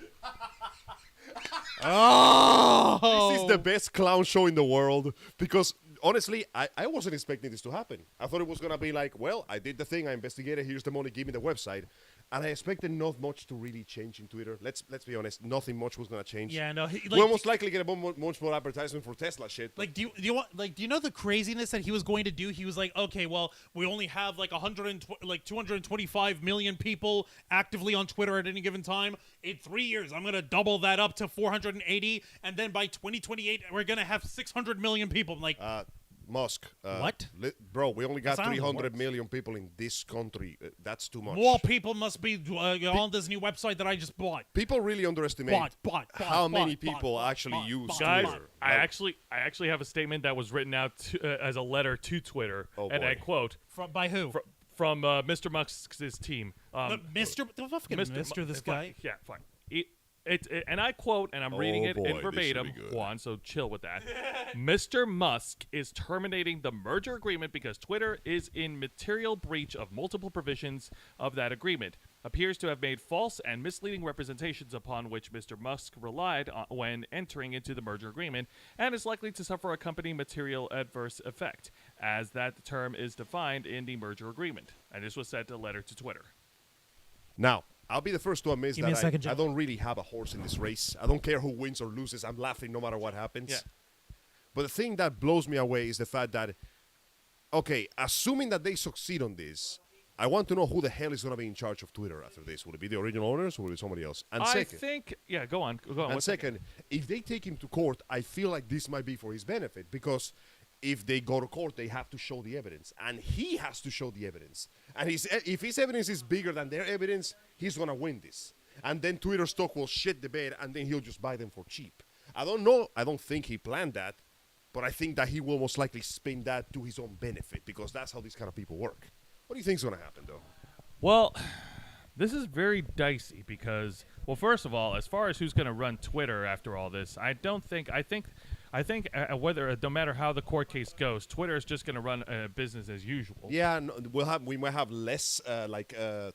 Oh, This is the best clown show in the world because honestly, I wasn't expecting this to happen. I thought it was going to be like, well, I did the thing, I investigated, here's the money, give me the website. And I expected not much to really change in Twitter. Let's be honest, nothing much was going to change. Yeah, no. We'll most likely get much more advertisement for Tesla shit. Like, do you know the craziness that he was going to do? He was like, okay, well, we only have like 225 million people actively on Twitter at any given time. In 3 years, I'm gonna double that up to 480, and then by 2028, we're gonna have 600 million people. I'm like, Musk. What? Bro, we only got That's not how it 300 works. million people in this country. That's too much. more people must be on this new website that I just bought. People really underestimate how many people actually use Guys, Twitter. I actually have a statement that was written out as a letter to Twitter, Oh, and I boy. quote By who? from Mr. Musk's team. Mr. Don't fucking Mr. This guy. Yeah, fine. And I quote, and I'm reading it boy, in this verbatim, should be good. Juan, so chill with that. Mr. Musk is terminating the merger agreement because Twitter is in material breach of multiple provisions of that agreement. Appears to have made false and misleading representations upon which Mr. Musk relied when entering into the merger agreement, and is likely to suffer a company material adverse effect, as that term is defined in the merger agreement. And this was sent a letter to Twitter. Now, I'll be the first to admit Give me a second, that I Joe. don't really have a horse in this race. I don't care who wins or loses. I'm laughing no matter what happens. Yeah. But the thing that blows me away is the fact that, okay, assuming that they succeed on this, I want to know who the hell is going to be in charge of Twitter after this. Will it be the original owners or will it be somebody else? And I second, think, yeah, go on. and What's second, if they take him to court, I feel like this might be for his benefit because if they go to court, they have to show the evidence, and he has to show the evidence. And if his evidence is bigger than their evidence, he's gonna win this. And then Twitter stock will shit the bed, and then he'll just buy them for cheap. I don't know. I don't think he planned that, but I think that he will most likely spin that to his own benefit because that's how these kind of people work. What do you think is gonna happen, though? Well, this is very dicey because, well, first of all, as far as who's going to run Twitter after all this, I think whether no matter how the court case goes, Twitter is just going to run business as usual. Yeah, no, we might have less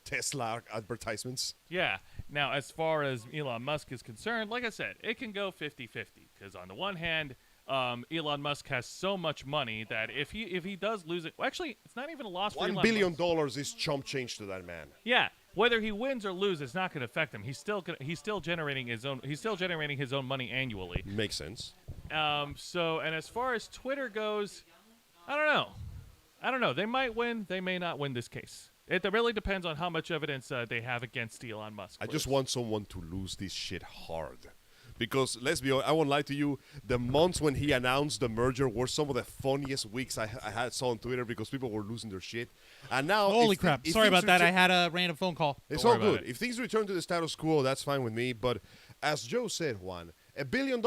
Tesla advertisements. Yeah. Now, as far as Elon Musk is concerned, like I said, it can go 50-50 because on the one hand, Elon Musk has so much money that if he does lose it, well, actually, it's not even a loss for $1 Elon billion Musk. is chump change to that man. Yeah, whether he wins or loses, it's not going to affect him. He's still generating his own money annually. Makes sense. So, and as far as Twitter goes, I don't know. They might win. They may not win this case. It really depends on how much evidence they have against Elon Musk. I just want someone to lose this shit hard. Because, let's be honest, I won't lie to you, the months when he announced the merger were some of the funniest weeks I saw on Twitter because people were losing their shit. And now... Holy crap. if Sorry things about that. I return- had a random phone call. It's Don't all worry about good. it. If things return to the status quo, that's fine with me. But as Joe said, Juan, $1 billion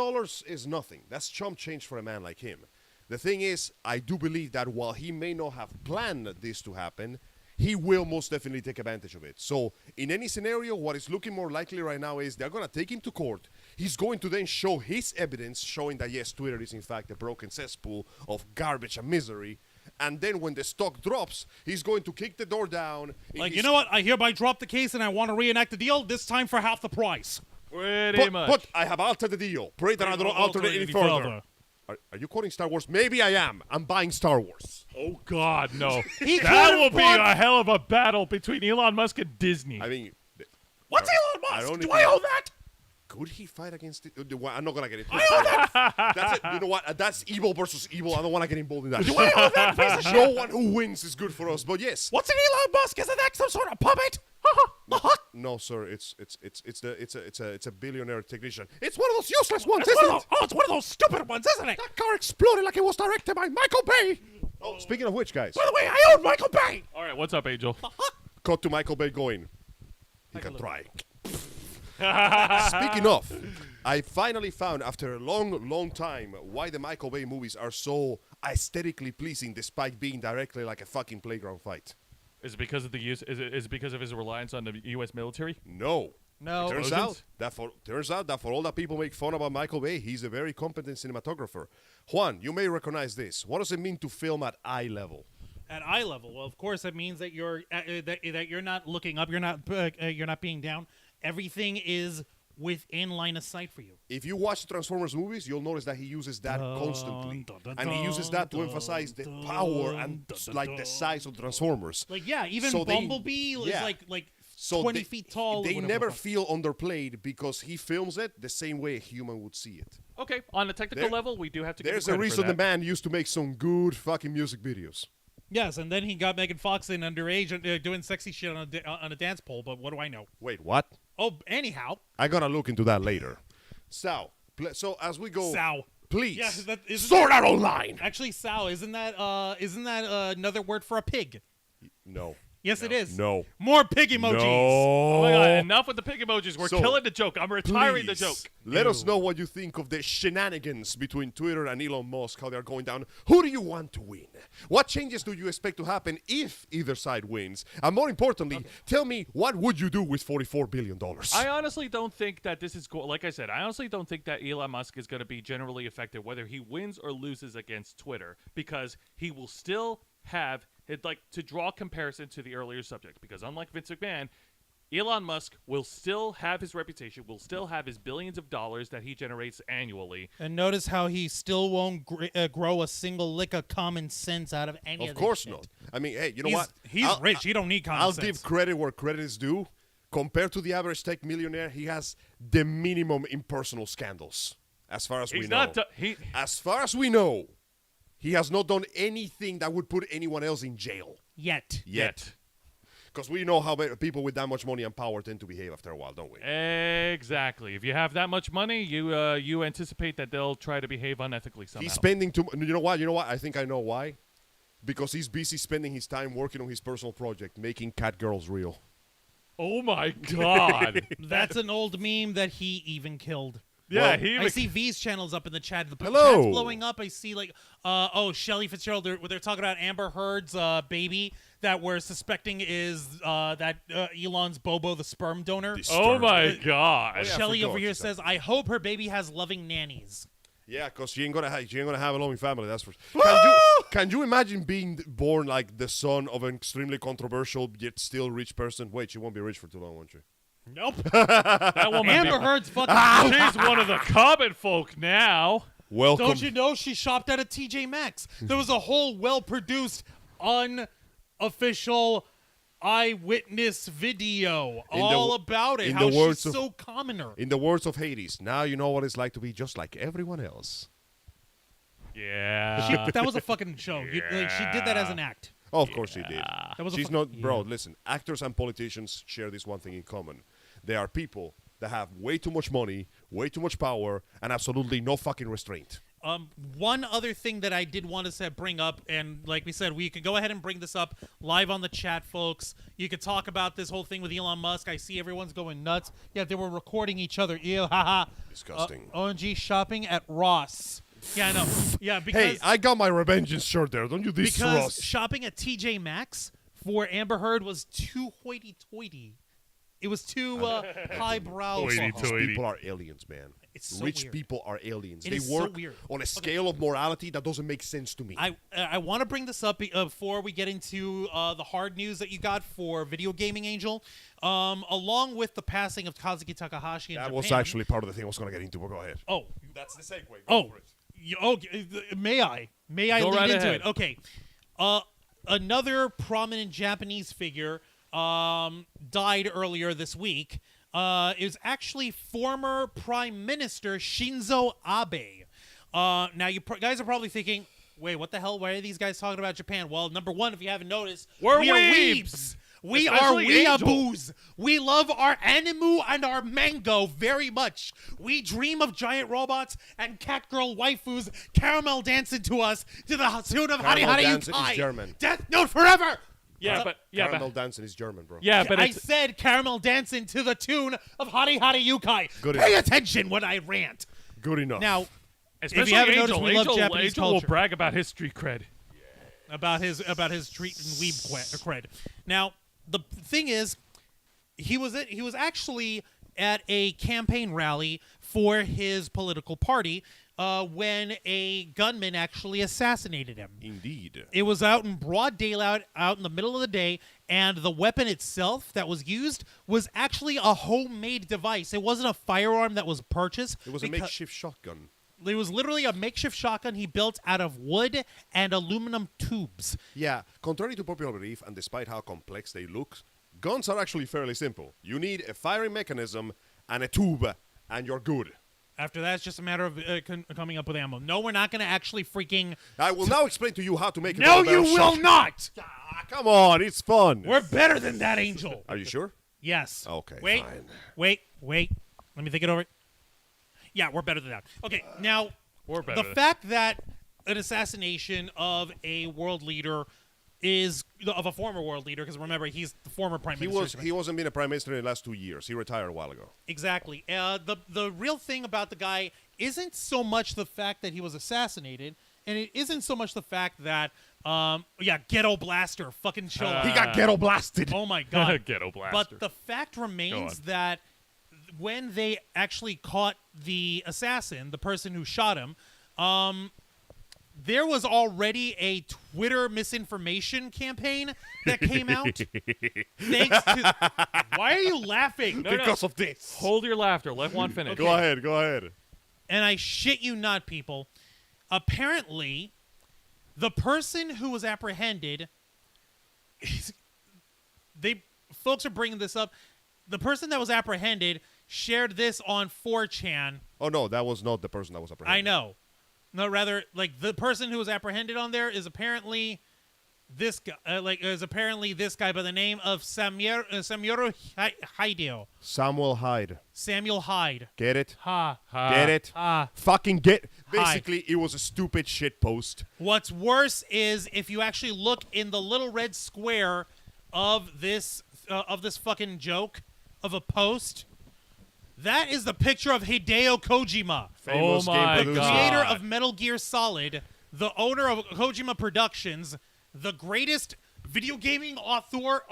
is nothing. That's chump change for a man like him. The thing is, I do believe that while he may not have planned this to happen, he will most definitely take advantage of it. So, in any scenario, what is looking more likely right now is they're going to take him to court. He's going to then show his evidence showing that, yes, Twitter is in fact a broken cesspool of garbage and misery. And then when the stock drops, he's going to kick the door down. Like, you know what? I hereby drop the case and I want to reenact the deal, this time for half the price. Pretty much. But I have altered the deal. Pray that I don't alter it any further. Are you quoting Star Wars? Maybe I am. I'm buying Star Wars. Oh, God, no. He That could've will be bought- a hell of a battle between Elon Musk and Disney. I mean, What's Elon I Musk? don't Do even- I own that? Could he fight against it? I'm not gonna get into it. That's it. You know what? That's evil versus evil. I don't want to get involved in that. No one who wins is good for us. But yes. What's an Elon Musk? Isn't that some sort of puppet? No, sir. It's a billionaire technician. It's one of those useless ones, isn't it? It's one of those stupid ones, isn't it? That car exploded like it was directed by Michael Bay. Oh, speaking of which, guys. By the way, I own Michael Bay. All right, what's up, Angel? Cut to Michael Bay going. He can try. Speaking of, I finally found after a long time why the Michael Bay movies are so aesthetically pleasing despite being directly like a fucking playground fight. Is it because of the use? Is it because of his reliance on the U.S. military? No. No. It turns Oceans? out that for all that people make fun about Michael Bay, he's a very competent cinematographer. Juan, you may recognize this. What does it mean to film at eye level? At eye level, well, of course, that means that that you're not looking up, you're not being down. Everything is within line of sight for you. If you watch the Transformers movies, you'll notice that he uses that constantly, and he uses that to emphasize the power and like the size of the Transformers. Like even So they- Bumblebee is yeah. like So 20 feet tall. or They whatever never the fuck. feel underplayed because he films it the same way a human would see it. Okay, on a technical There- level, we do have to. There's give a him credit reason for the that. man used to make some good fucking music videos. Yes, and then he got Megan Fox in underage doing sexy shit on a dance pole. But what do I know? Wait, what? Oh, anyhow, I'm gonna look into that later. So as we go, Sow. please Yeah, isn't Sword Art Online. Actually, Sow, isn't that another word for a pig? No. Yes, it is. No. More pig emojis. Oh my god! Enough with the pig emojis. We're So, killing the joke. I'm retiring the Please, joke. let us know what you think of the shenanigans between Twitter and Elon Musk, how they're going down. Who do you want to win? What changes do you expect to happen if either side wins? And more importantly, tell me, what would you do with $44 billion? I honestly don't think that this is like I said. I honestly don't think that Elon Musk is going to be generally affected whether he wins or loses against Twitter, because he will still have it, like, to draw comparison to the earlier subject, because unlike Vince McMahon, Elon Musk will still have his reputation, will still have his billions of dollars that he generates annually. And notice how he still won't grow a single lick of common sense out of any of Of this course shit. not. I mean, hey, you know He's, what? he's rich. He don't need common I'll sense. give credit where credit is due. Compared to the average tech millionaire, he has the minimum impersonal scandals. As far as we He's know. not. As far as we know, he has not done anything that would put anyone else in jail Yet. yet. Because we know how people with that much money and power tend to behave after a while, don't we? Exactly. If you have that much money, you anticipate that they'll try to behave unethically somehow. He's spending too. You know what? I think I know why. Because he's busy spending his time working on his personal project, making cat girls real. Oh my god. That's an old meme that he even killed. Yeah, Well, I see V's channels up in the chat. The Hello. chat's blowing up. I see Shelly Fitzgerald. They're talking about Amber Heard's baby that we're suspecting is that Elon's Bobo, the sperm donor. Oh my god. yeah. Shelly forgot over here she said says, "I hope her baby has loving nannies." Yeah, because she ain't gonna have a loving family. That's for. Can you imagine being born like the son of an extremely controversial yet still rich person? Wait, she won't be rich for too long, won't she? Nope. That woman Amber Heard's fucking. she's one of the common folk now. Welcome. Don't you know she shopped at a TJ Maxx? There was a whole well-produced, unofficial eyewitness video all about it. in How the words she's of- so commoner. In the words of Hades, now you know what it's like to be just like everyone else. Yeah. That was a fucking show. She did that as an act. Oh, of course she did. That was a She's fu- not, yeah. bro. Listen, actors and politicians share this one thing in common. They are people that have way too much money, way too much power, and absolutely no fucking restraint. One other thing that I did want to bring up, and like we said, we could go ahead and bring this up live on the chat, folks. You could talk about this whole thing with Elon Musk. I see everyone's going nuts. Yeah, they were recording each other. Ew, haha. Disgusting. ONG shopping at Ross. Yeah, I know. Yeah, because Hey, I got my revenge shirt there. Don't you diss because Ross? shopping at TJ Maxx for Amber Heard was too hoity-toity. It was too highbrow. for her. These people are aliens, man. It's so Rich weird. people are aliens. It They is so work weird. on a scale of morality that doesn't make sense to me. I want to bring this up before we get into the hard news that you got for Video Gaming Angel. Along with the passing of Kazuki Takahashi in that Japan. was actually part of the thing I was going to get into, but go ahead. Oh, That's the segue. oh, may I Go lead right into ahead. it? Okay. Another prominent Japanese figure died earlier this week. is actually former Prime Minister Shinzo Abe. Now, you guys are probably thinking, wait, what the hell? Why are these guys talking about Japan? Well, number one, if you haven't noticed, We're we are weebs. weebs. We Especially are Angel. weeaboos. We love our anime and our mango very much. We dream of giant robots and catgirl waifus caramel dancing to us to the tune of Hari Caramel Hari dancing is Yukai. German. Death Note forever. Caramel dancing is German, bro. Yeah, but I it's said caramel dancing to the tune of Hari Hari Yukai. Good Pay enough. attention when I rant. Good enough. Now, especially if you haven't Angel. noticed, we love Angel, Japanese Angel will culture. brag about his street cred. about his treat and weeb cred. Now, the thing is, he was actually at a campaign rally for his political party when a gunman actually assassinated him. Indeed. It was out in broad daylight, out in the middle of the day, and the weapon itself that was used was actually a homemade device. It wasn't a firearm that was purchased. It was a makeshift shotgun. It was literally a makeshift shotgun he built out of wood and aluminum tubes. Yeah, contrary to popular belief, and despite how complex they look, guns are actually fairly simple. You need a firing mechanism and a tube, and you're good. After that, it's just a matter of coming up with ammo. No, we're not going to actually freaking... I will now explain to you how to make a No, you double-barrel will shotgun. not! Ah, come on, it's fun. We're better than that, Angel. Are you sure? Yes. Okay, Wait, fine. wait. Let me think it over. Yeah, we're better than that. Okay, now, We're better the than fact that an assassination of a world leader of a former world leader, because remember, he's the former prime minister. He wasn't been a prime minister in the last 2 years. He retired a while ago. Exactly. The real thing about the guy isn't so much the fact that he was assassinated, and it isn't so much the fact that, ghetto blaster fucking show up. He got ghetto blasted. Oh my god. Ghetto blaster. But the fact remains on. that when they actually caught the assassin, the person who shot him, there was already a Twitter misinformation campaign that came out. Thanks to... Why are you laughing? No, Because of this. Hold your laughter. Let Juan finish. Go ahead. And I shit you not, people. Apparently, the person who was apprehended, folks are bringing this up. The person that was apprehended shared this on 4chan. Oh, no, that was not the person that was apprehended. I know. No, rather, like, the person who was apprehended on there is apparently this guy. This guy by the name of Samuel Hideo. Samuel Hyde. Samuel Hyde. Get it? Ha. Get it? Fucking get. Hi. Basically, it was a stupid shit post. What's worse is if you actually look in the little red square of this fucking joke of a post, that is the picture of Hideo Kojima, Famous Oh game my producer. God. creator of Metal Gear Solid, the owner of Kojima Productions, the greatest video gaming auteur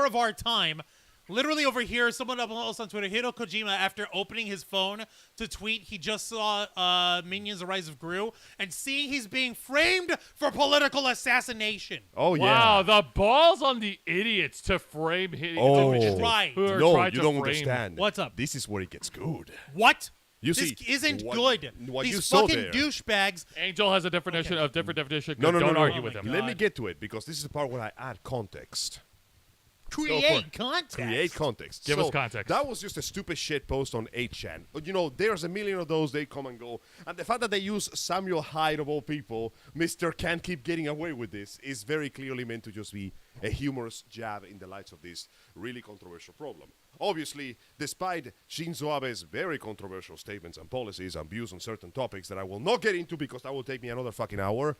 of our time. Literally over here, someone else on Twitter, Hideo Kojima, after opening his phone to tweet, he just saw Minions: The Rise of Gru, and seeing he's being framed for political assassination. Oh, yeah. Wow, the balls on the idiots to frame him. Oh. Try. Who are No, tried you to don't frame. understand. What's up? This is where it gets good. What? You this see, isn't what- good. what you These saw fucking there- douchebags. Angel has a different definition. No. Don't argue Oh with my him. God. Let me get to it, because this is the part where I add context. Create context. Create context. Give us context. That was just a stupid shit post on 8chan. But, you know, there's a million of those. They come and go. And the fact that they use Samuel Hyde, of all people, Mr. Can't Keep Getting Away with This, is very clearly meant to just be a humorous jab in the lights of this really controversial problem. Obviously, despite Shinzo Abe's very controversial statements and policies and views on certain topics that I will not get into because that will take me another fucking hour,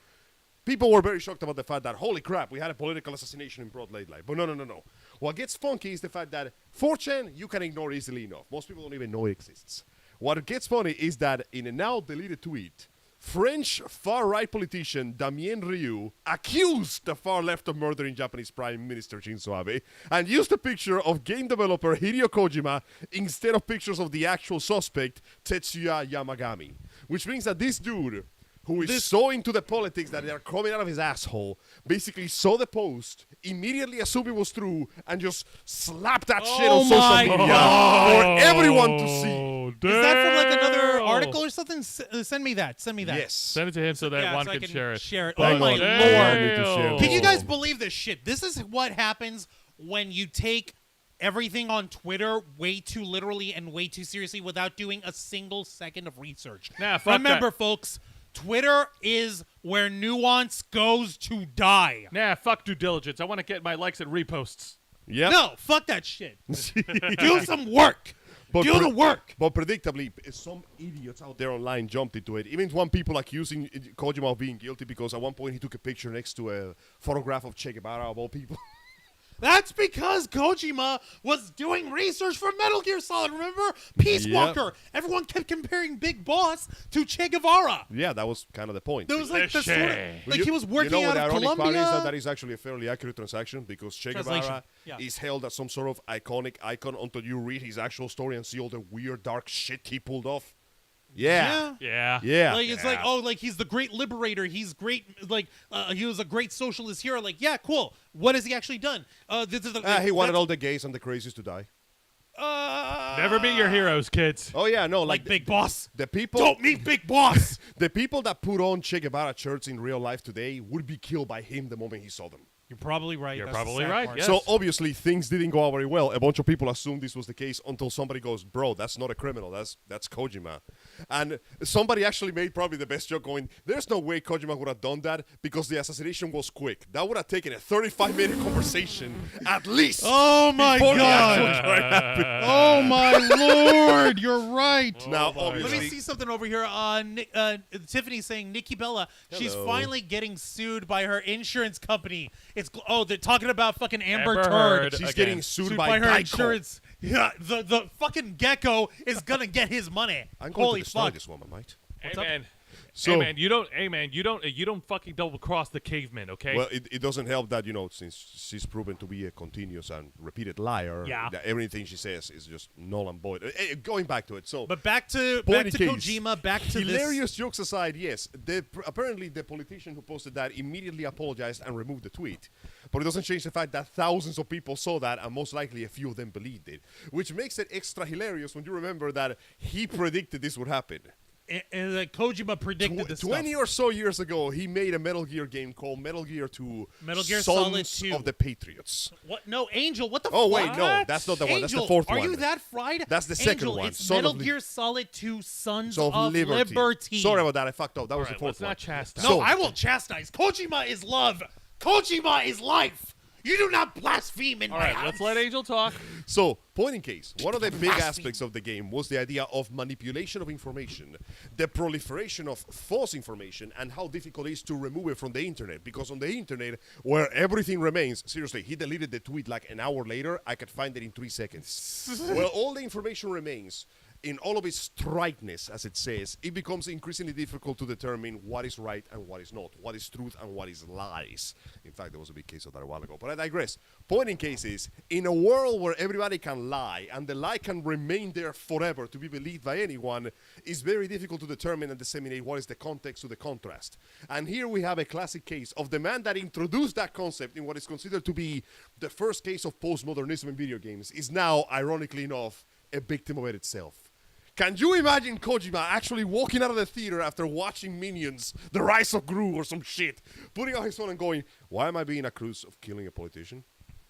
people were very shocked about the fact that, holy crap, we had a political assassination in broad daylight. But no. What gets funky is the fact that 4chan you can ignore easily enough. Most people don't even know it exists. What gets funny is that in a now deleted tweet, French far-right politician Damien Rioux accused the far left of murdering Japanese Prime Minister Shinzo Abe and used a picture of game developer Hideo Kojima instead of pictures of the actual suspect, Tetsuya Yamagami. Which means that this dude, who is so into the politics that they are coming out of his asshole, basically saw the post, immediately assumed it was true, and just slapped that shit on my social media for everyone to see. Oh, Is that from like another damn. article or something? Send me that. Yes. Send it to him so that Yeah, Juan so I can share it. Share it. Hang Oh my on. lord! I need to share Can you this. guys believe this shit? This is what happens when you take everything on Twitter way too literally and way too seriously without doing a single second of research. Nah, fuck Remember, that. folks, Twitter is where nuance goes to die. Nah, fuck due diligence. I want to get my likes and reposts. Yeah. No, fuck that shit. Do some work. Do the work. But predictably, some idiots out there online jumped into it. Even one people accusing Kojima of being guilty because at one point he took a picture next to a photograph of Che Guevara of all people. That's because Kojima was doing research for Metal Gear Solid. Remember? Peace Walker. Everyone kept comparing Big Boss to Che Guevara. Yeah, that was kind of the point. There was like the sort of, Well, like he was working you know out what of the ironic Colombia. part is that is actually a fairly accurate transaction because Che Translation. Guevara Yeah. is held as some sort of iconic icon until you read his actual story and see all the weird, dark shit he pulled off. Yeah. Yeah. Yeah. Like it's like, oh, like he's the great liberator. He's great. Like he was a great socialist hero. Like, yeah, cool. What has he actually done? This is He wanted all the gays and the crazies to die. Never meet your heroes, kids. Oh yeah, no, like like Big Boss. the people. Don't meet Big Boss. The people that put on Che Guevara shirts in real life today would be killed by him the moment he saw them. You're probably right. You're That's the probably sad right, part. yes. So obviously things didn't go out very well. A bunch of people assumed this was the case until somebody goes, "Bro, that's not a criminal. That's Kojima." And somebody actually made probably the best joke going, "There's no way Kojima would have done that because the assassination was quick. That would have taken a 35-minute conversation at least." Oh my before the God. actual crime happened. Oh my Lord. You're right. Now, my obviously, Let me see something over here. Tiffany saying Nikki Bella, she's Hello. finally getting sued by her insurance company. They're talking about fucking Amber Amber Turd. Heard. she's Again. getting sued by her Geico. insurance. Yeah, the fucking gecko is gonna get his money. I'm going Holy to destroy fuck. this woman, mate. Hey up? man. So- hey man, you don't fucking double cross the caveman, okay? Well, it doesn't help that, since she's proven to be a continuous and repeated liar, Yeah. that everything she says is just null and void. Going back to it, so But back to point in case, Kojima, back to hilarious jokes aside, yes, apparently the politician who posted that immediately apologized and removed the tweet. But it doesn't change the fact that thousands of people saw that and most likely a few of them believed it, which makes it extra hilarious when you remember that he predicted this would happen. That Kojima predicted this 20 stuff. or so years ago, he made a Metal Gear game called Metal Gear 2 Metal Gear Sons Solid 2. of the Patriots. What? No, Angel. What the fuck? Oh, wait, no, that's not the one. That's the Angel, fourth are one. you that fried? That's the second Angel, one. It's Son Metal of Gear Solid 2 Sons So of Liberty. Sorry about that. I fucked up. That was Alright, the fourth let's one. not chastise. No, So- I will chastise. Kojima is love. Kojima is life. You do not blaspheme in All my right, house. let's let Angel talk. So, point in case, one of the big Blasphemy. aspects of the game was the idea of manipulation of information, the proliferation of false information, and how difficult it is to remove it from the internet. Because on the internet, where everything remains, seriously, he deleted the tweet like an hour later, I could find it in 3 seconds. Well, all the information remains. In all of its triteness, as it says, it becomes increasingly difficult to determine what is right and what is not, what is truth and what is lies. In fact, there was a big case of that a while ago, but I digress. Point in case is, in a world where everybody can lie, and the lie can remain there forever to be believed by anyone, it's very difficult to determine and disseminate what is the context to the contrast. And here we have a classic case of the man that introduced that concept in what is considered to be the first case of postmodernism in video games, is now, ironically enough, a victim of it itself. Can you imagine Kojima actually walking out of the theater after watching Minions, The Rise of Gru or some shit, putting out his phone and going, "Why am I being accused of killing a politician?"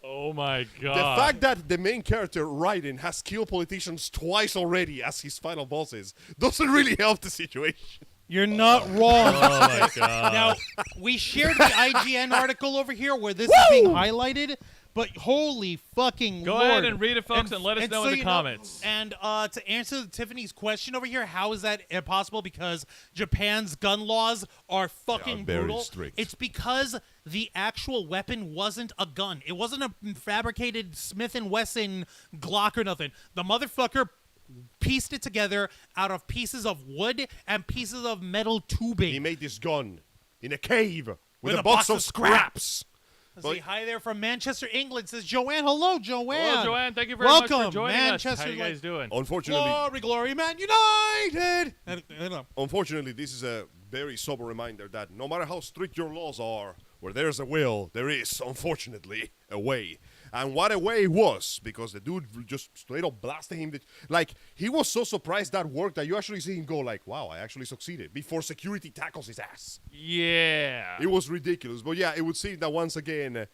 Oh my god. The fact that the main character, Raiden, has killed politicians twice already as his final bosses doesn't really help the situation. You're not wrong. Oh my god. Now, we shared the IGN article over here where this is being highlighted, but holy fucking Go Lord. ahead and read it, folks, and let us know in the you comments. And to answer Tiffany's question over here, how is that impossible? Because Japan's gun laws are fucking very brutal. strict. It's because the actual weapon wasn't a gun. It wasn't a fabricated Smith & Wesson Glock or nothing. The motherfucker pieced it together out of pieces of wood and pieces of metal tubing. He made this gun in a cave with With a box of scraps. Let's see, hi there from Manchester, England, says Joanne. Hello, Joanne. Hello, Joanne. Thank you very much Welcome, for joining Manchester. us. How you guys doing? Unfortunately, Glory, glory, man united. Unfortunately, this is a very sober reminder that no matter how strict your laws are, where there's a will, there is, unfortunately, a way. And what a way was, because the dude just straight up blasted him. Like, he was so surprised that worked that you actually see him go like, "Wow, I actually succeeded," before security tackles his ass. Yeah. It was ridiculous. But yeah, it would seem that once again,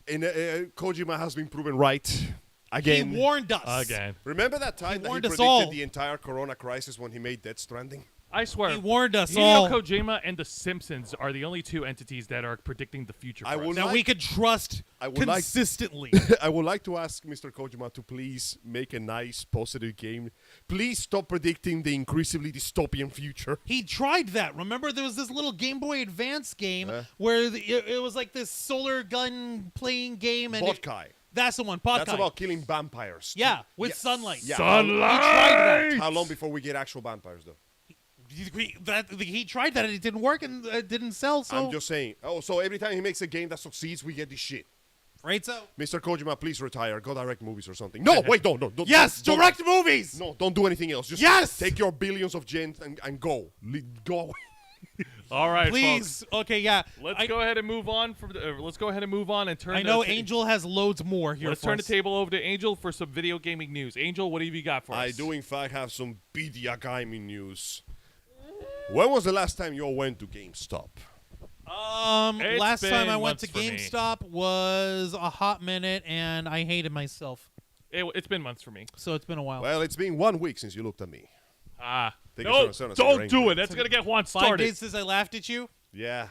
Kojima has been proven right. Again. He warned us. Again. Remember that time that he warned us predicted all. the entire corona crisis when he made Death Stranding? I swear. He warned us Hideo all. Kojima and The Simpsons are the only two entities that are predicting the future for I us. will That we could trust I would like- consistently. I would like to ask Mr. Kojima to please make a nice, positive game. Please stop predicting the increasingly dystopian future. He tried that. Remember, there was this little Game Boy Advance game where it was like this solar gun playing game. And Botkai. that's the one. Podkai. That's about killing vampires. Yeah, with Yes. sunlight. Yeah. Sunlight! He tried that. How long before we get actual vampires, though? He tried that and it didn't work and it didn't sell. So I'm just saying. Oh, so every time he makes a game that succeeds, we get this shit. right. So Mr. Kojima, please retire. Go direct movies or something. No, wait, don't. yes, don't- direct movies. No, don't do anything else. Just Yes! take your billions of gens and go. Go away. All right, Please. Okay. Yeah. folks. Let's go ahead and move on. Let's go ahead and move on and turn. I know the Angel has loads more here. Let's for turn the us. table over to Angel for some video gaming news. Angel, what have you got for us? I do, in fact, have some video gaming news. When was the last time you all went to GameStop? It's Last time been I went to months for me. GameStop was a hot minute, and I hated myself. It's been months for me. So it's been a while. Well, it's been 1 week since you looked at me. Take a No, turn, son, so you're don't do angry. it. That's gonna get Juan 5 started. days since I laughed at you. Yeah.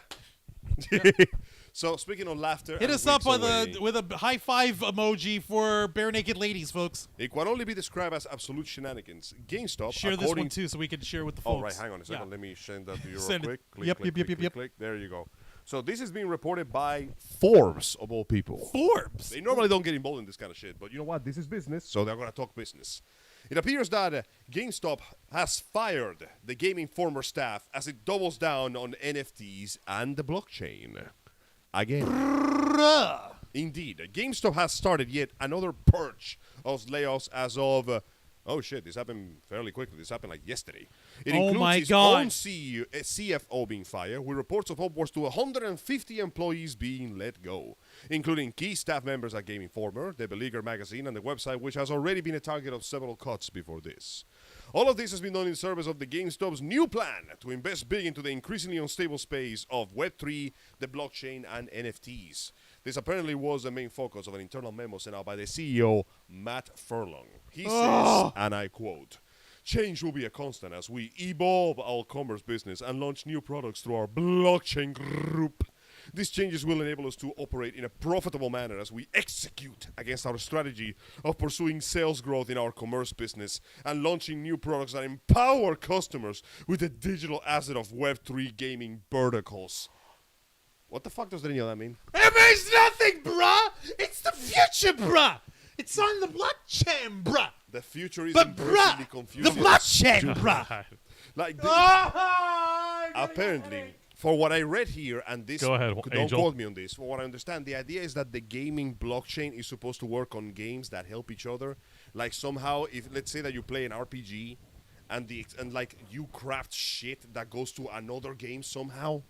So, speaking of laughter, Hit and us up weeks with away, a high five emoji for bare naked ladies, folks. it can only be described as absolute shenanigans. GameStop, Share this according one too, so we can share with the Oh, folks. right. Hang on a second. Yeah. Let me send that to you real Send it. quick. Click, Yep, click, yep, click, yep, click, yep. click. There you go. So this is being reported by Forbes, of all people. Forbes. They normally don't get involved in this kind of shit, but you know what? This is business, so they're going to talk business. It appears that GameStop has fired the Game Informer staff as it doubles down on NFTs and the blockchain. Again. Indeed, GameStop has started yet another purge of layoffs as of... oh shit, this happened fairly quickly. This happened like yesterday. It Oh includes my its God. own CEO, CFO being fired, with reports of upwards to 150 employees being let go, including key staff members at Game Informer, the Beleaguer magazine, and the website, which has already been a target of several cuts before this. All of this has been done in service of the GameStop's new plan to invest big into the increasingly unstable space of Web3, the blockchain, and NFTs. This apparently was the main focus of an internal memo sent out by the CEO, Matt Furlong. He says, and I quote, "Change will be a constant as we evolve our commerce business and launch new products through our blockchain group. These changes will enable us to operate in a profitable manner as we execute against our strategy of pursuing sales growth in our commerce business and launching new products that empower customers with the digital asset of Web3 gaming verticals." What the fuck does any of that mean? It means nothing, bruh. It's the future, bruh. It's on the blockchain, bruh. The future is But increasingly bruh, the confusing. blockchain, bruh. Like Ah, apparently, for what I read here, and this, Go ahead, don't Angel. quote me on this. For what I understand, the idea is that the gaming blockchain is supposed to work on games that help each other. Like somehow, if let's say that you play an RPG, and like you craft shit that goes to another game somehow.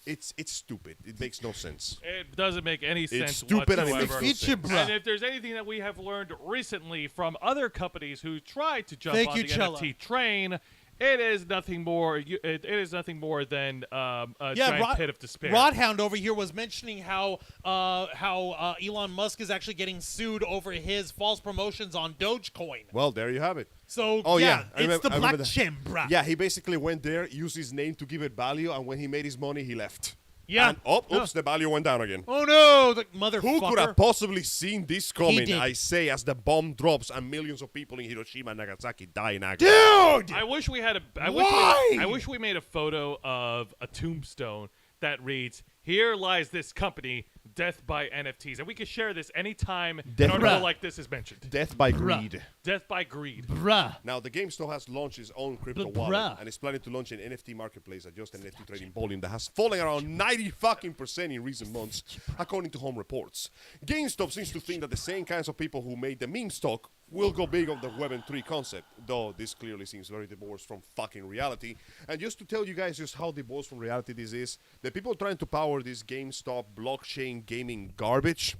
It's stupid. It makes no sense. It doesn't make any sense stupid and it whatsoever. makes no Future, sense. bruh. And if there's anything that we have learned recently from other companies who tried to jump Thank on you, the Chella. NFT train, it is nothing more. It is nothing more than a giant pit of despair. Rodhound over here was mentioning how Elon Musk is actually getting sued over his false promotions on Dogecoin. Well, there you have it. So Oh, yeah. I it's remember- the I remember that. blockchain, bruh. Yeah, he basically went there, used his name to give it value, and when he made his money, he left. Yeah. And oops, the value went down again. Oh no, the motherfucker. Who could have possibly seen this coming? did. I say, as the bomb drops and millions of people in Hiroshima and Nagasaki die in agony. Dude! I wish we had a. Why? I wish we made a photo of a tombstone that reads, "Here lies this company, death by NFTs," and we could share this anytime Death- an article Bruh. like this is mentioned. Death by greed. Death by greed. Bruh. Now, the GameStop has launched its own crypto But wallet bruh. and is planning to launch an NFT marketplace that just an NFT trading volume that has fallen around 90% in recent months, according to home reports. GameStop seems to think that the same kinds of people who made the meme stock will go big on the Web3 concept, though this clearly seems very divorced from fucking reality. And just to tell you guys just how divorced from reality this is, the people trying to power this GameStop blockchain gaming garbage,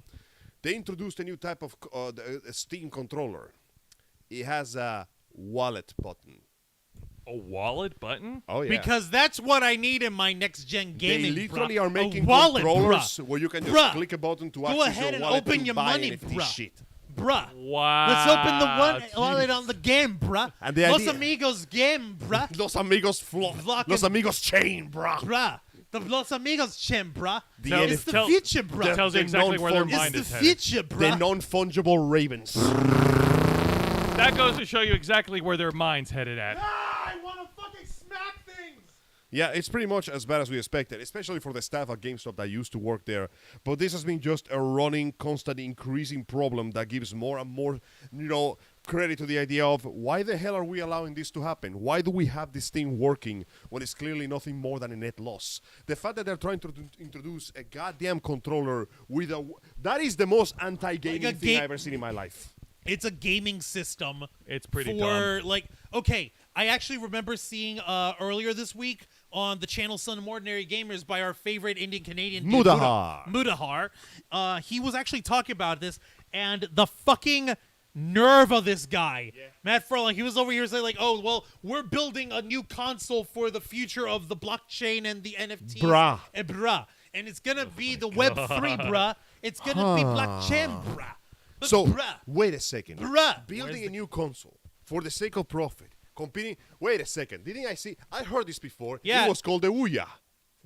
they introduced a new type of a Steam controller. It has a wallet button. A wallet button? Oh, yeah. Because that's what I need in my next gen they gaming. literally bruh. are A making wallet, controllers bruh. where you can just Bruh. click a button to Go access ahead your and wallet open to your buy money, NFT bruh. shit. bruh. Wow. Let's open the jeez. wallet on the game, bruh. And the Los idea- Amigos game, bruh. Los Amigos Flocking- Los Amigos chain, bruh. Bruh. The Los Amigos chain, bruh. Tell- It's the tell- future, bruh. Tells you The exactly where their non-form- mind It's is the headed. future, The bruh. non-fungible ravens. That goes to show you exactly where their mind's headed at. I want to fucking smack things. Yeah, it's pretty much as bad as we expected, especially for the staff at GameStop that used to work there. But this has been just a running, constant, increasing problem that gives more and more, credit to the idea of why the hell are we allowing this to happen? Why do we have this thing working when it's clearly nothing more than a net loss? The fact that they're trying to introduce a goddamn controller with that is the most anti-gaming Like a thing I've ever seen in my life. It's a gaming system. It's pretty for dumb. okay, I actually remember seeing earlier this week on the channel Some Ordinary Gamers by our favorite Indian Canadian dude, Mudahar. Mudahar. He was actually talking about this, and the fucking nerve of this guy, Matt Furlong. He was over here saying like, "Oh, well, we're building a new console for the future of the blockchain and the NFTs, Bruh. and it's gonna be the Web3, bruh. It's gonna be blockchain, bruh." But So, bruh, wait a second. Bruh. Building Where's a new console for the sake of profit. Competing. Wait a second. Didn't I see? I heard this before. Yeah. It was called the Ouya.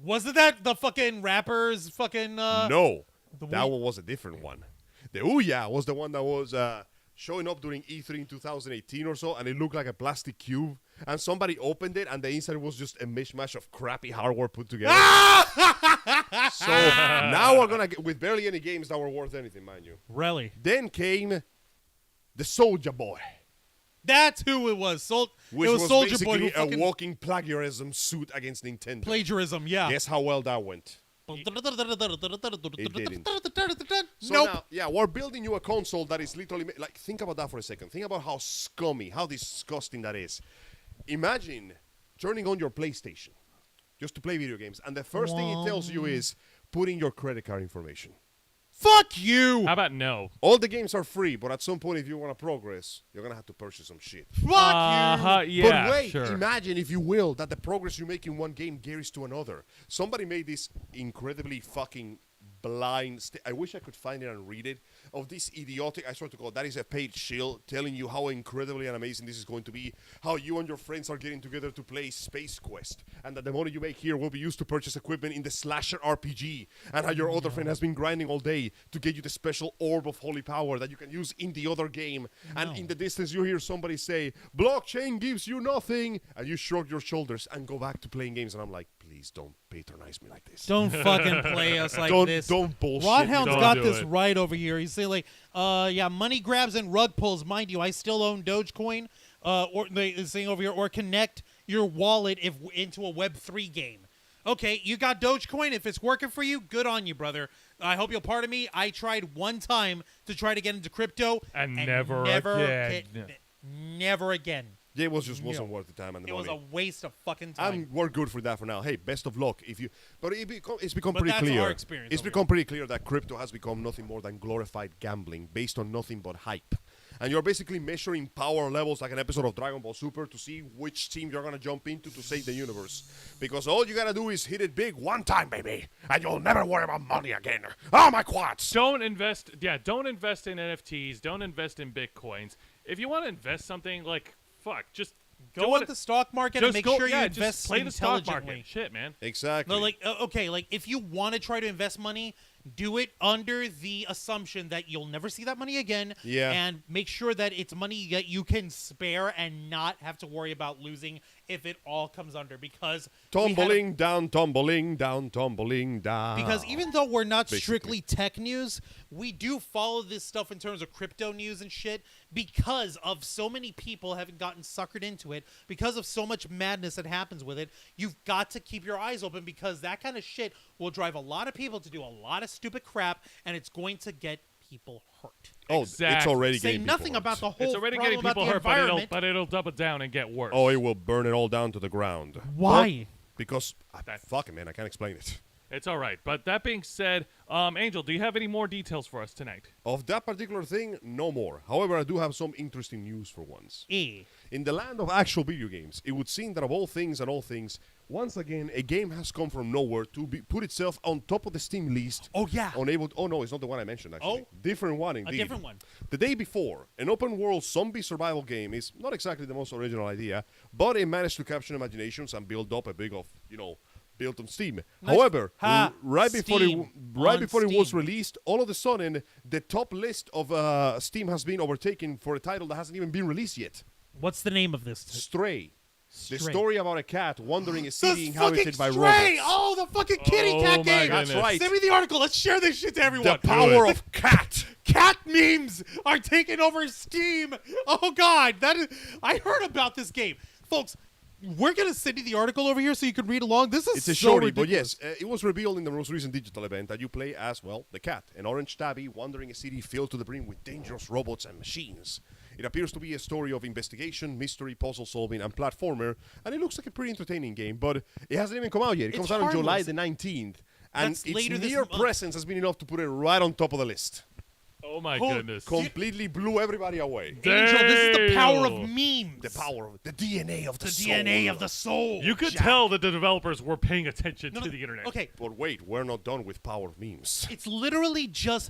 wasn't that the fucking rappers fucking No. the That Ouya- one was a different one. The Ouya was the one that was showing up during E3 in 2018 or so, and it looked like a plastic cube. And somebody opened it, and the inside was just a mishmash of crappy hardware put together. So now we're gonna get with barely any games that were worth anything, mind you. Really? Then came the Soldier Boy, That's who it was. which it was, was Soldier Boy who basically a fucking walking plagiarism suit against Nintendo. plagiarism. Yeah. Guess how well that went. It didn't. So nope. now, yeah, we're building you a console that is literally like. Think about that for a second. Think about how scummy, how disgusting that is. Imagine turning on your PlayStation just to play video games, and the first thing it tells you is put in your credit card information. Fuck you. How about no? All the games are free, but at some point, if you want to progress, you're gonna have to purchase some shit. Fuck you. Yeah, But wait, sure. imagine, if you will, that the progress you make in one game carries to another. Somebody made this incredibly fucking blind. I wish I could find it and read it. Of this idiotic, I swear to God, that is a paid shield telling you how incredibly and amazing this is going to be. How you and your friends are getting together to play Space Quest, and that the money you make here will be used to purchase equipment in the slasher RPG. And how your other friend has been grinding all day to get you the special orb of holy power that you can use in the other game. And in the distance, you hear somebody say, "Blockchain gives you nothing," and you shrug your shoulders and go back to playing games. And I'm like, please don't patronize me like this. Don't fucking play us like this. Don't bullshit. Rodhound's Don't got do this it. right over here. He's saying like, yeah, money grabs and rug pulls. Mind you, I still own Dogecoin. Or they saying over here, or connect your wallet into a Web3 game. Okay, you got Dogecoin. If it's working for you, good on you, brother. I hope you'll pardon me. I tried one time to try to get into crypto, And never again. Never again. Yeah, it wasn't worth the time and the It was money. a waste of fucking time. We're good for that for now. Hey, best of luck. But it's become But pretty that's clear. our experience It's over become pretty clear that crypto has become nothing more than glorified gambling based on nothing but hype. And you're basically measuring power levels like an episode of Dragon Ball Super to see which team you're gonna jump into to save the universe. Because all you gotta do is hit it big one time, baby, and you'll never worry about money again. Oh, my quads! Don't invest. Yeah, don't invest in NFTs. Don't invest in bitcoins. If you want to invest something, like just Go do on it- the stock market just and make go- sure yeah, you invest just play the stock intelligently. market. Shit, man. Exactly. No, like okay, like if you want to try to invest money, do it under the assumption that you'll never see that money again. Yeah. And make sure that it's money that you can spare and not have to worry about losing if it all comes under. Because tumbling down, tumbling down, tumbling down. Because even though we're not Basically. strictly tech news, we do follow this stuff in terms of crypto news and shit because of so many people having gotten suckered into it, because of so much madness that happens with it. You've got to keep your eyes open because that kind of shit will drive a lot of people to do a lot of stupid crap, and it's going to get people hurt. Oh, it's Exactly. already Say getting nothing people about hurt. the whole It's already problem getting about people the hurt, environment. but it'll double down and get worse. Oh, it will burn it all down to the ground. Why? Because fuck it, man, I can't explain it. It's all right. But that being said, Angel, do you have any more details for us tonight? Of that particular thing, no more. However, I do have some interesting news for once. In the land of actual video games, it would seem that of all things and all things, once again, a game has come from nowhere to put itself on top of the Steam list. Oh, yeah. Oh, no, it's not the one I mentioned, actually. Oh. Different one, indeed. A different one. The day before, an open-world zombie survival game is not exactly the most original idea, but it managed to capture imaginations and build up a big of, built on Steam. Nice. However, right before Steam it was Steam. released, all of a sudden, the top list of Steam has been overtaken for a title that hasn't even been released yet. What's the name of this? Stray. The Stray. story about a cat wandering a city The inhabited fucking by Stray! robots. Oh, the fucking kitty cat my game! goodness. That's right. Send me the article. Let's share this shit to everyone. The power of cat. Cat memes are taking over Steam. Oh God, I heard about this game, folks. We're gonna send you the article over here so you can read along. This is It's a so shorty, ridiculous. but yes, it was revealed in the most recent digital event that you play as, well, the cat, an orange tabby wandering a city filled to the brim with dangerous robots and machines. It appears to be a story of investigation, mystery, puzzle solving, and platformer, and it looks like a pretty entertaining game, but it hasn't even come out yet. It comes out on July harmless. the 19th, and That's its later this mere month. presence has been enough to put it right on top of the list. Oh, my Oh, goodness. Completely blew everybody away. Angel, this is the power of Damn. memes. The power of the DNA of the, the soul. DNA of the soul. You could Jack. tell that the developers were paying attention No, to no, the internet. Okay, But wait, we're not done with power of memes. it's literally just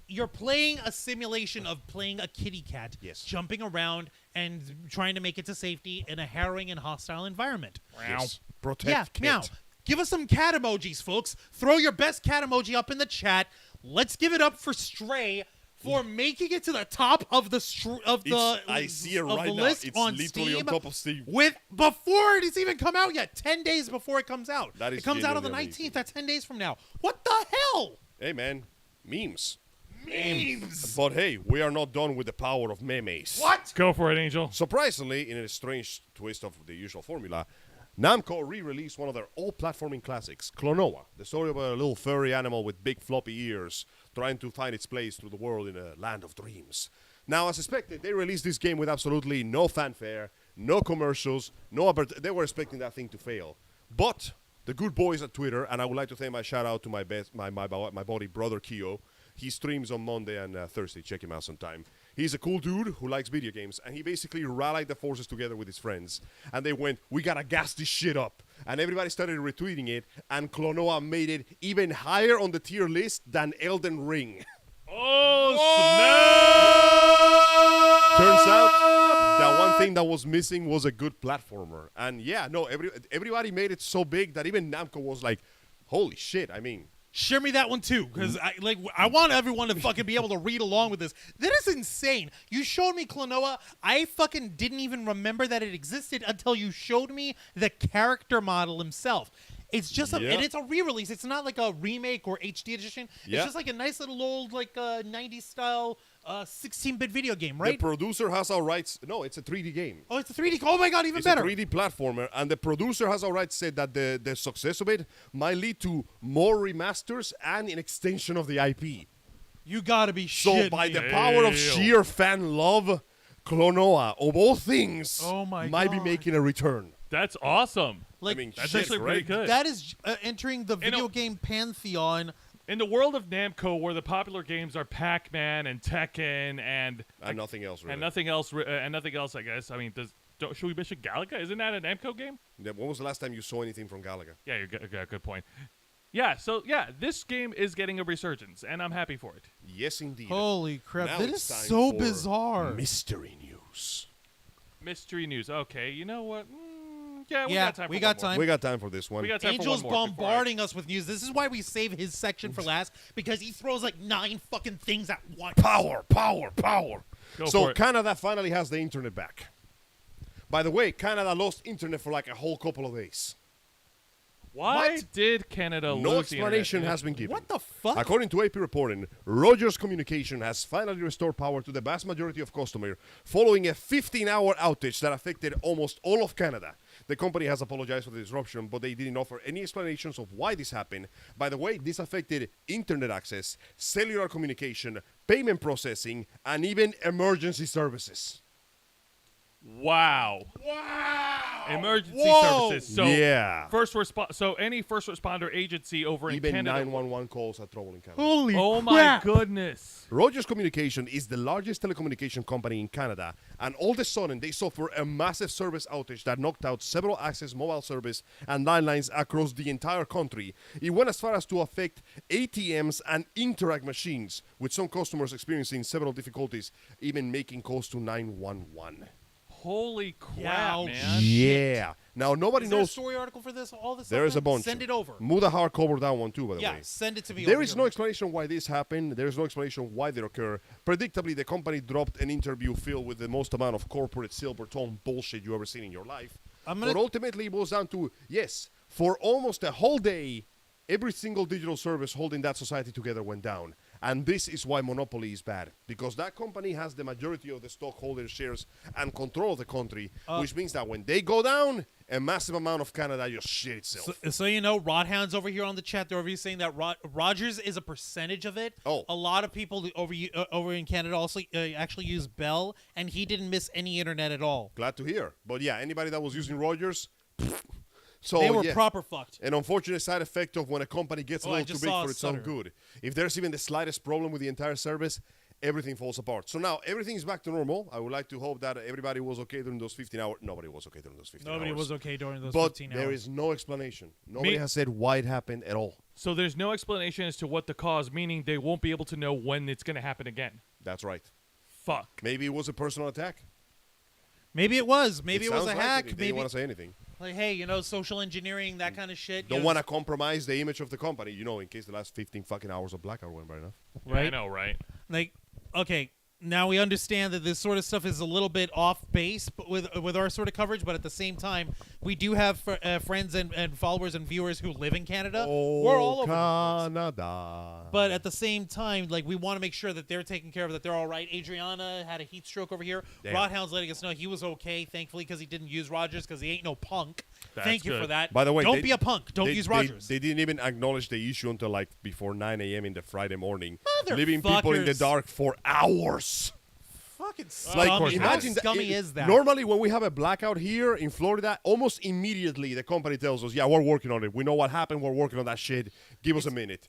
you're playing a simulation of playing a kitty cat, Yes. jumping around and trying to make it to safety in a harrowing and hostile environment. Yes. Yeah, Protect now Kit. give us some cat emojis, folks. Throw your best cat emoji up in the chat. Let's give it up for Stray for making it to the top of the I see it of right the now. list It's on literally Steam on top of Steam. before it's even come out yet. 10 days before it comes out. That is it comes out on the genuinely 19th. amazing. That's 10 days from now. What the hell? Hey, man. Memes. Memes. But hey, we are not done with the power of memes. What? Go for it, Angel. Surprisingly, in a strange twist of the usual formula, Namco re-released one of their old platforming classics, Klonoa, the story of a little furry animal with big floppy ears trying to find its place through the world in a land of dreams. Now, as expected, they released this game with absolutely no fanfare, no commercials, they were expecting that thing to fail. But the good boys at Twitter, and I would like to thank my shout out to my buddy brother Kyo. He streams on Monday and Thursday. Check him out sometime. He's a cool dude who likes video games, and he basically rallied the forces together with his friends. And they went, we gotta gas this shit up. And everybody started retweeting it, and Klonoa made it even higher on the tier list than Elden Ring. Oh, Turns out that one thing that was missing was a good platformer. And yeah, no, everybody made it so big that even Namco was like, holy shit, I mean... Share me that one too, because I want everyone to fucking be able to read along with this. That is insane. You snowed me Klonoa. I fucking didn't even remember that it existed until you showed me the character model himself. It's just and it's a re-release. It's not like a remake or HD edition. Yeah. It's just like a nice little old 90s style 16-bit video game, right? The producer has our rights. No, it's a 3D game. Oh, it's a 3D. Oh my god, even It's better. a 3D platformer, and the producer has our rights said that the success of it might lead to more remasters and an extension of the IP. You gotta be So shitting by me. the power of Damn. sheer fan love, Klonoa, of all things, Oh my might be God. making a return. That's awesome. Like, I mean, That's shit, actually right? pretty good. that is entering the video know- game pantheon. In the world of Namco, where the popular games are Pac-Man and Tekken and Nothing else, really. and nothing else, I guess. I mean, should we mention Galaga? Isn't that a Namco game? Yeah, when was the last time you saw anything from Galaga? Yeah, you're good point. Yeah, so this game is getting a resurgence, and I'm happy for it. Yes, indeed. Holy crap! Now That it's is time so for bizarre. Mystery news. Mystery news. Okay, you know what? Yeah, we Yeah, got time. we for got one more. time. We got time for this one. We got time Angel's for one more before I- bombarding us with news. This is why we save his section for last, because he throws like 9 fucking things at once. Power, power, power. Go So for it. Canada finally has the internet back. By the way, Canada lost internet for like a whole couple of days. Why did Canada No lose the internet? explanation has been given. What the fuck? According to AP reporting, Rogers Communication has finally restored power to the vast majority of customers following a 15-hour outage that affected almost all of Canada. The company has apologized for the disruption, but they didn't offer any explanations of why this happened. By the way, this affected internet access, cellular communication, payment processing, and even emergency services. Wow. Wow. Emergency Whoa. services. So Yeah. So any first responder agency over in Even Canada. 911 calls are trouble in Canada. Holy Oh my crap. goodness. Rogers Communication is the largest telecommunication company in Canada, and all of a sudden they suffer a massive service outage that knocked out several access mobile service and landlines across the entire country. It went as far as to affect ATMs and Interact machines, with some customers experiencing several difficulties, even making calls to 911. Holy crap, Yeah, man. Yeah. Now, nobody Is there a knows. story article for this? All this There stuff, is a man? bunch. Send it over. Mudahar covered that one too, by the Yeah, way. send it to me. There over is here, no man. explanation why this happened. There is no explanation why they occur. Predictably, the company dropped an interview filled with the most amount of corporate silver tone bullshit you ever seen in your life. But ultimately, it boils down to, yes, for almost a whole day, every single digital service holding that society together went down. And this is why monopoly is bad. Because that company has the majority of the stockholders' shares and control of the country, which means that when they go down, a massive amount of Canada just shit itself. So you know, Rodhound's over here on the chat. They're over here saying that Rogers is a percentage of it. Oh. A lot of people over in Canada also actually use Bell, and he didn't miss any internet at all. Glad to hear. But yeah, anybody that was using Rogers, so They were yeah. proper fucked. An unfortunate side effect of when a company gets a Oh, I little too just big saw for a its own stutter. good. If there's even the slightest problem with the entire service, everything falls apart. So now everything is back to normal. I would like to hope that everybody was okay during those 15 hours. Nobody was okay during those 15 hours. Nobody was okay during those But 15 there hours. is no explanation. Nobody has said why it happened at all. So there's no explanation as to what the cause, meaning they won't be able to know when it's going to happen again. That's right. Fuck. Maybe it was a personal attack. Maybe it was. Maybe it was sounds a like hack. They didn't Maybe want to say anything. like, hey, you know, social engineering, that kind of shit. Don't you want to compromise the image of the company, you know, in case the last 15 fucking hours of blackout went by enough. Yeah, I Right? know, right? Like, okay, now we understand that this sort of stuff is a little bit off base but with our sort of coverage, but at the same time, we do have friends and followers and viewers who live in Canada. We're all over the place. Canada. But at the same time, like, we want to make sure that they're taken care of, that they're all right. Adriana had a heat stroke over here. Damn. Rodhound's letting us know he was okay, thankfully, because he didn't use Rogers, because he ain't no punk. That's Thank you good. for that. By the way, don't they- be a punk. Don't use Rogers. They didn't even acknowledge the issue until like before 9 a.m. in the Friday morning, leaving people in the Motherfuckers. dark for hours. Fucking Like, scummy. How imagine that. scummy is that? Normally, when we have a blackout here in Florida, almost immediately the company tells us, "Yeah, we're working on it. We know what happened. We're working on that shit. Give us a minute."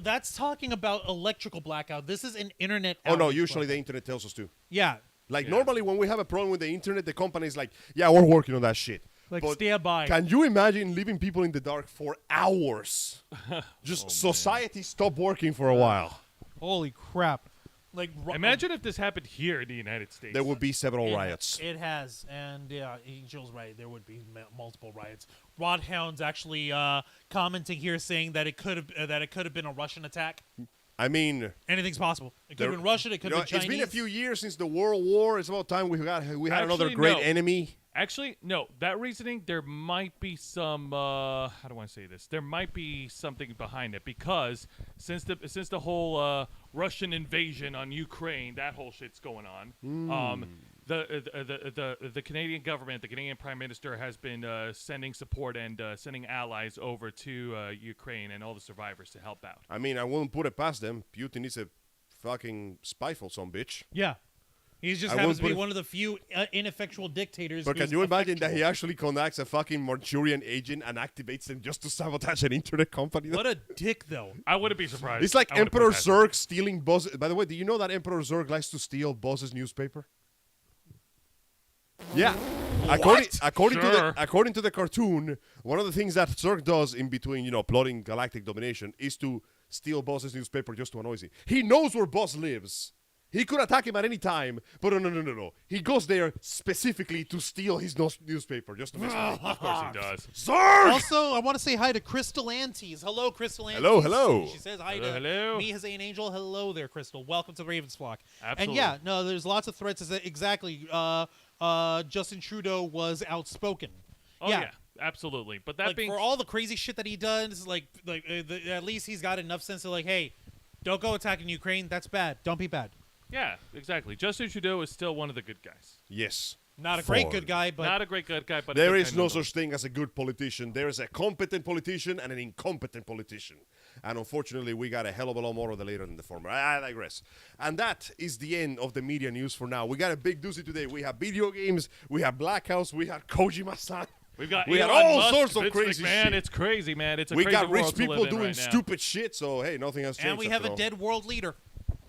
That's talking about electrical blackout. This is an internet. Oh no, outage usually the blackout. internet tells us to. Yeah. Like normally, when we have a problem with the internet, the company's like, "Yeah, we're working on that shit." Like, But stand by. Can you imagine leaving people in the dark for hours? Just society stopped working for a while. Holy crap! Like, Imagine if this happened here in the United States. There would be several riots. It has, and yeah, Angel's right. There would be multiple riots. Rodhound's actually commenting here, saying that it could have been a Russian attack. I mean, Anything's possible. It could have been Russian. It could have been Chinese. it's been a few years since the World War. It's about time we had another Actually, great no. enemy. Actually, no. That reasoning, there might be some. How do I say this? There might be something behind it because since the whole Russian invasion on Ukraine, that whole shit's going on. The Canadian government, the Canadian Prime Minister, has been sending support and sending allies over to Ukraine and all the survivors to help out. I mean, I wouldn't put it past them. Putin is a fucking spiteful son bitch. Yeah. He just I happens wouldn't to be put it- one of the few ineffectual dictators. But can who's you imagine that effectual. he actually contacts a fucking Manchurian agent and activates them just to sabotage an internet company? What a dick, though. I wouldn't be surprised. It's like I wouldn't put Emperor it past him. Zurg stealing Buzz. By the way, do you know that Emperor Zurg likes to steal Buzz's newspaper? Yeah. According Sure. to the cartoon, one of the things that Zurg does in between, plotting galactic domination is to steal Buzz's newspaper just to annoy him. He knows where Buzz lives. He could attack him at any time, but no. He goes there specifically to steal his newspaper just to mess with him. Of course he does. Zurg! Also, I want to say hi to Crystal Antes. Hello, Crystal Antes. Hello. She says hi Hello, to hello. me, Jose, and Angel. Hello there, Crystal. Welcome to the Ravens flock. Absolutely. And yeah, no, there's lots of threats. Exactly. Justin Trudeau was outspoken. Oh yeah, absolutely. But that Like, being for all the crazy shit that he does, at least he's got enough sense to like, hey, don't go attacking Ukraine. That's bad. Don't be bad. yeah, exactly. Justin Trudeau is still one of the good guys. Yes. Not a great Ford. good guy, but Not a great good guy, but a There good is guy no nonetheless. such thing as a good politician. There is a competent politician and an incompetent politician. And unfortunately, we got a hell of a lot more of the later than the former. I digress. And that is the end of the media news for now. We got a big doozy today. We have video games, we have Black House, we have Kojima-san. We got got Elon all Musk, sorts of Vince crazy McMahon. shit. It's crazy, man. It's a We crazy got rich world to people live in doing right now. stupid shit, so hey, nothing has changed. And we have after a all. dead world leader.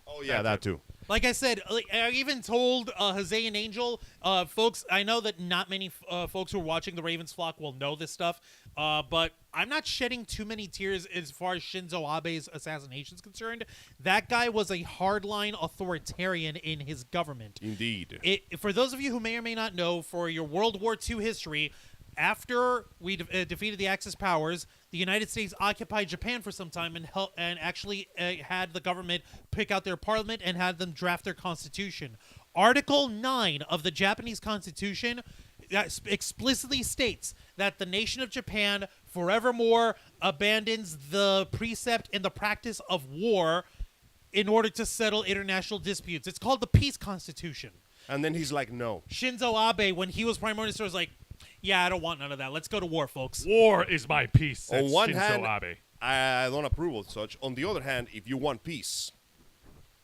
Oh, yeah, that too. Like I said, I even told Jose and Angel, folks, I know that not many folks who are watching the Ravens flock will know this stuff, but I'm not shedding too many tears as far as Shinzo Abe's assassination is concerned. That guy was a hardline authoritarian in his government. Indeed. For those of you who may or may not know, for your World War II history, after we defeated the Axis powers, the United States occupied Japan for some time and actually had the government pick out their parliament and had them draft their constitution. Article 9 of the Japanese constitution explicitly states that the nation of Japan forevermore abandons the precept and the practice of war in order to settle international disputes. It's called the Peace Constitution. And then he's like, no. Shinzo Abe, when he was prime minister, was like, yeah, I don't want none of that. Let's go to war, folks. War is my peace, said On one Shinzo hand, Abe. I don't approve of such. On the other hand, if you want peace,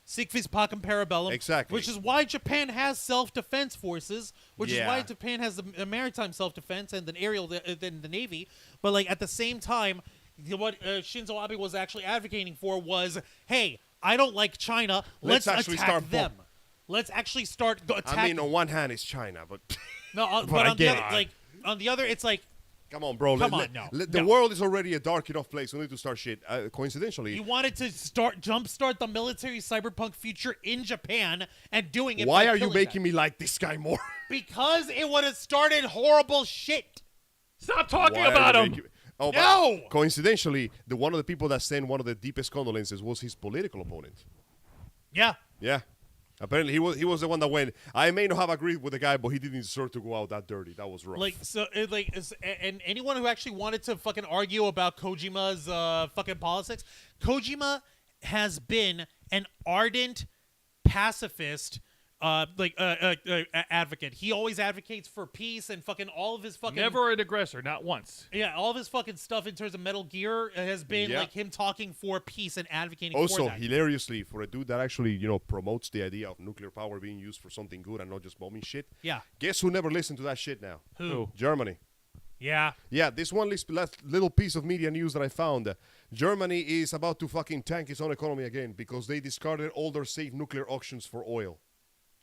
Sic vis pacem parabellum. Exactly. Which is why Japan has self-defense forces, which is Yeah. why Japan has the maritime self-defense and the aerial, then the Navy. But, like, at the same time, what Shinzo Abe was actually advocating for was, hey, I don't like China. Let's actually attack start them. Let's actually start attacking. I mean, on one hand, it's China, but no, but but I on the get other, it. like, on the other, it's like, come on, bro. Come on, no. The world is already a dark enough place. We need to start shit. Coincidentally, he wanted to jumpstart the military cyberpunk future in Japan and doing it. why by are you killing making them. me like this guy more? Because it would have started horrible shit. Stop talking Why are about you him. making- Oh, No! but coincidentally, one of the people that sent one of the deepest condolences was his political opponent. Yeah. Yeah. Apparently, he was the one that went, I may not have agreed with the guy, but he didn't deserve to go out that dirty. That was rough. And anyone who actually wanted to fucking argue about Kojima's fucking politics, Kojima has been an ardent pacifist, advocate. He always advocates for peace and fucking all of his fucking Never an aggressor, not once. yeah, all of his fucking stuff in terms of Metal Gear has been Yeah. like him talking for peace and advocating for Also, that. hilariously, for a dude that actually, promotes the idea of nuclear power being used for something good and not just bombing shit. Yeah. Guess who never listened to that shit now? Who? Germany. Yeah. Yeah, this one last little piece of media news that I found. Germany is about to fucking tank its own economy again because they discarded all their safe nuclear auctions for oil.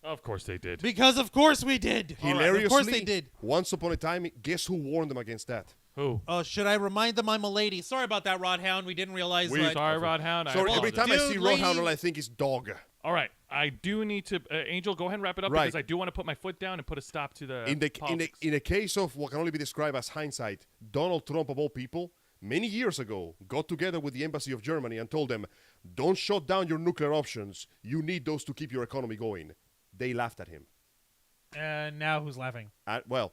Of course they did. Because of course we did. Hilariously, Of course they did. once upon a time, guess who warned them against that? Who? Oh, should I remind them I'm a lady? Sorry about that, Rodhound. We didn't realize that. Sorry, Rodhound. So every time I Dude, see Roadhound, lady- all I think is dog. All right, I do need to, Angel, go ahead and wrap it up Right. because I do want to put my foot down and put a stop to the In the politics. in a case of what can only be described as hindsight, Donald Trump of all people, many years ago, got together with the embassy of Germany and told them, "Don't shut down your nuclear options. You need those to keep your economy going." They laughed at him. And now who's laughing? Well,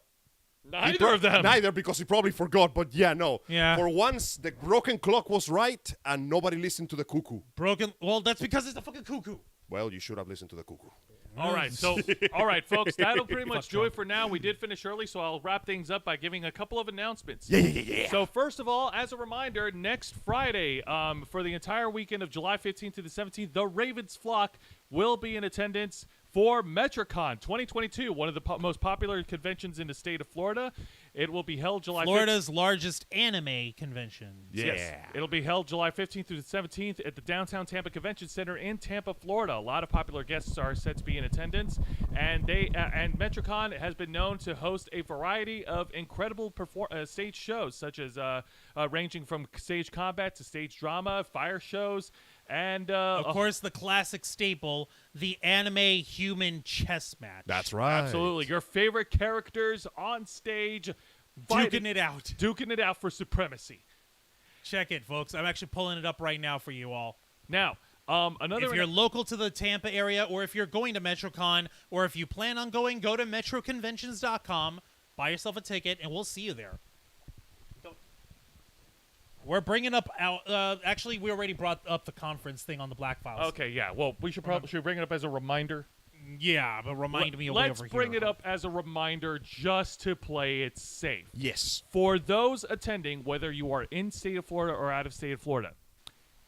Neither of them. Neither, because he probably forgot. But yeah, no. Yeah. For once, the broken clock was right, and nobody listened to the cuckoo. Broken. Well, that's because it's a fucking cuckoo. Well, you should have listened to the cuckoo. All right, folks, that'll pretty much do it for now. We did finish early, so I'll wrap things up by giving a couple of announcements. Yeah. So first of all, as a reminder, next Friday, for the entire weekend of July 15th to the 17th, the Ravens flock will be in attendance for MetroCon 2022, one of the most popular conventions in the state of Florida. It will be held July 15th. Florida's largest anime convention. Yeah. It'll be held July 15th through the 17th at the Downtown Tampa Convention Center in Tampa, Florida. A lot of popular guests are set to be in attendance, and and MetroCon has been known to host a variety of incredible stage shows, such as ranging from stage combat to stage drama, fire shows, and Of course, the classic staple, the anime human chess match. That's right. absolutely your favorite characters on stage, Duking it out. duking it out for supremacy. Check it, folks. I'm actually pulling it up right now for you all. Now, another If you're local to the Tampa area, or if you're going to MetroCon, or if you plan on going, go to metroconventions.com, buy yourself a ticket, and we'll see you there. We're bringing up actually, we already brought up the conference thing on the Black Files. Okay, yeah. Well, we should probably bring it up as a reminder. Yeah, but remind me over Let's here. bring it up as a reminder just to play it safe. Yes. For those attending, whether you are in state of Florida or out of state of Florida,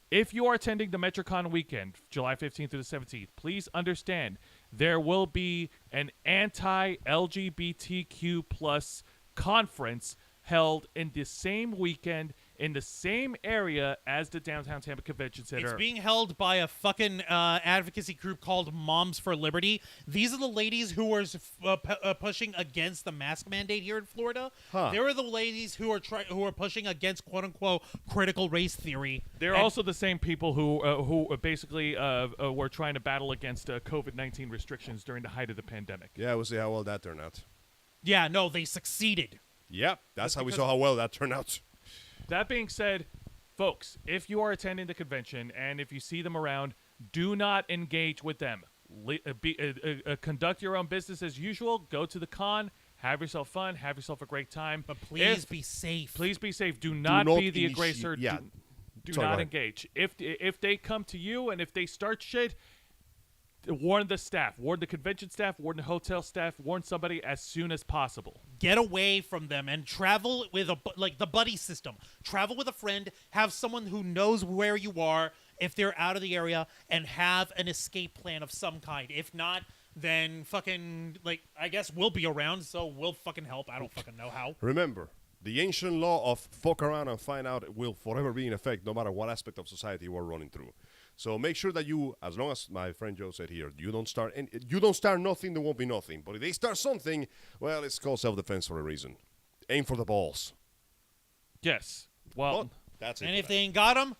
If you are attending the MetroCon weekend, July 15th through the 17th, please understand there will be an anti-LGBTQ plus conference held in the same weekend in the same area as the Downtown Tampa Convention Center. It's being held by a fucking advocacy group called Moms for Liberty. These are the ladies who are pushing against the mask mandate here in Florida. They are the ladies who are pushing against quote unquote critical race theory. They're also the same people who basically were trying to battle against COVID-19 restrictions during the height of the pandemic. Yeah, we'll see how well that turned out. Yeah, no, they succeeded. Yep, that's how we saw how well that turned out. That being said, folks, if you are attending the convention and if you see them around, do not engage with them. Conduct your own business as usual. Go to the con. Have yourself fun. Have yourself a great time. But please be safe. Please be safe. Do not be the aggressor. Yeah. Do Sorry, not engage. If they come to you and if they start shit, warn the staff. Warn the convention staff. Warn the hotel staff. Warn somebody as soon as possible. Get away from them and travel with the buddy system. Travel with a friend. Have someone who knows where you are if they're out of the area, and have an escape plan of some kind. If not, then fucking I guess we'll be around, so we'll fucking help. I don't fucking know how. Remember, the ancient law of fuck around and find out will forever be in effect, no matter what aspect of society you are running through. So make sure that you, as long as my friend Joe said here, you don't start nothing, there won't be nothing. But if they start something, well, it's called self-defense for a reason. Aim for the balls. Yes. Well, But that's it. And if they ain't got them,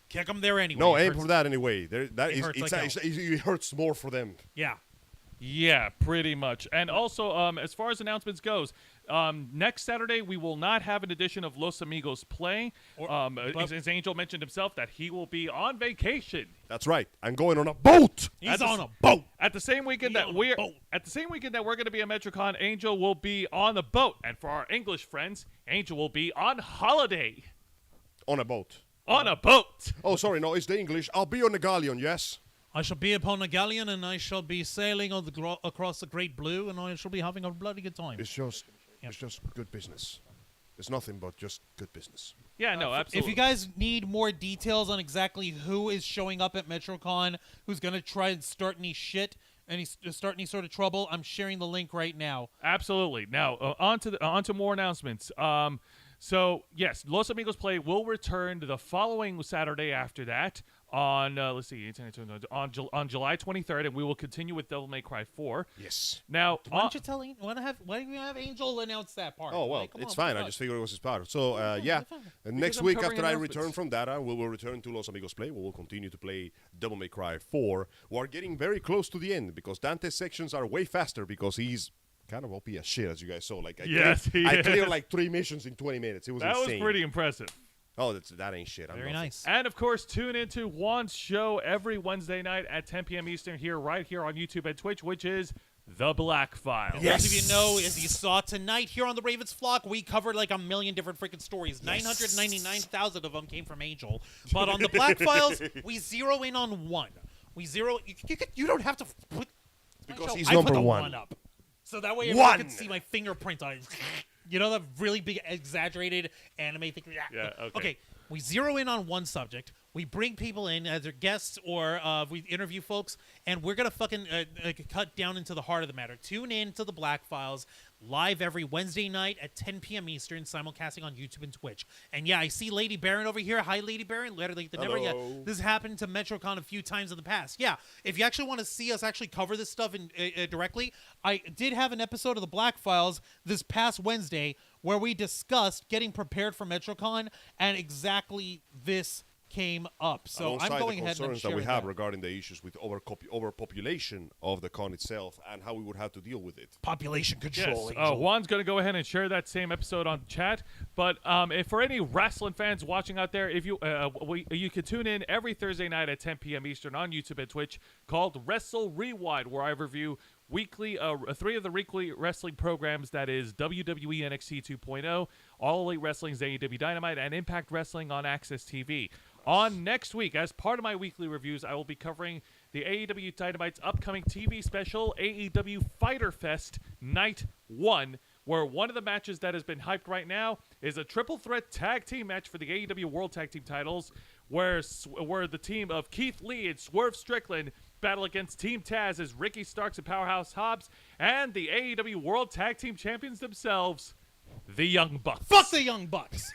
kick them there anyway. no, It aim hurts. for that anyway. It hurts more for them. Yeah. yeah, pretty much. And also, as far as announcements goes, next Saturday we will not have an edition of Los Amigos Play. As Angel mentioned himself, that he will be on vacation. That's right. I'm going on a boat. He's on a boat. At the same weekend that we're going to be at MetroCon, Angel will be on the boat. And for our English friends, Angel will be on holiday. On a boat. On a boat. Oh, sorry, no, it's the English. I'll be on the galleon, yes? I shall be upon a galleon, and I shall be sailing on across the Great Blue, and I shall be having a bloody good time. It's just good business. It's nothing but just good business. Yeah, no, absolutely. If you guys need more details on exactly who is showing up at MetroCon, who's going to try and start any shit, start any sort of trouble, I'm sharing the link right now. Absolutely. Now, on to more announcements. So, yes, Los Amigos Play will return the following Saturday after that on, on July 23rd, and we will continue with Devil May Cry 4. Yes. Now, Why don't you have Angel announce that part? Oh, well, Come it's on, fine. fuck. I just figured it was his part. So, yeah, next I'm week covering after I announcements. return from that, we will return to Los Amigos Play. We will continue to play Devil May Cry 4. We're getting very close to the end because Dante's sections are way faster because he's kind of OP as shit, as you guys saw. Like, I cleared like 3 missions in 20 minutes. It was insane. that was pretty impressive. Oh, that ain't shit. Very nice. And, of course, tune into Juan's show every Wednesday night at 10 p.m. Eastern right here on YouTube and Twitch, which is The Black Files. Yes. As you know, as you saw tonight here on the Ravens Flock, we covered like a million different freaking stories. 999,000 of them came from Angel. But on the Black Files, we zero in on one. You don't have to put... Because he's I put number the one. up. So that way everyone can see my fingerprint on it. You know, the really big, exaggerated anime thing? Yeah, okay. Okay, we zero in on one subject. We bring people in as their guests or we interview folks, and we're going to fucking cut down into the heart of the matter. Tune in to the Black Files live every Wednesday night at 10 p.m. Eastern, simulcasting on YouTube and Twitch. And yeah, I see Lady Baron over here. Hi, Lady Baron. Hello. This has happened to MetroCon a few times in the past. Yeah, if you actually want to see us actually cover this stuff directly, I did have an episode of the Black Files this past Wednesday where we discussed getting prepared for MetroCon, and exactly this came up. So Alongside I'm going the ahead and I'm concerns that we sharing have that. regarding the issues with overpopulation of the con itself and how we would have to deal with it. Population control. Yes, Juan's going to go ahead and share that same episode on chat. But if for any wrestling fans watching out there, if you you can tune in every Thursday night at 10 p.m. Eastern on YouTube and Twitch called Wrestle Rewind, where I review weekly 3 of the weekly wrestling programs, that is WWE NXT 2.0, All Elite Wrestling's AEW Dynamite, and Impact Wrestling on Access TV. On next week, as part of my weekly reviews, I will be covering the AEW Dynamite's upcoming TV special, AEW Fighter Fest Night 1, where one of the matches that has been hyped right now is a triple threat tag team match for the AEW World Tag Team titles, where the team of Keith Lee and Swerve Strickland battle against Team Taz as Ricky Starks and Powerhouse Hobbs, and the AEW World Tag Team champions themselves, the Young Bucks. Fuck the Young Bucks.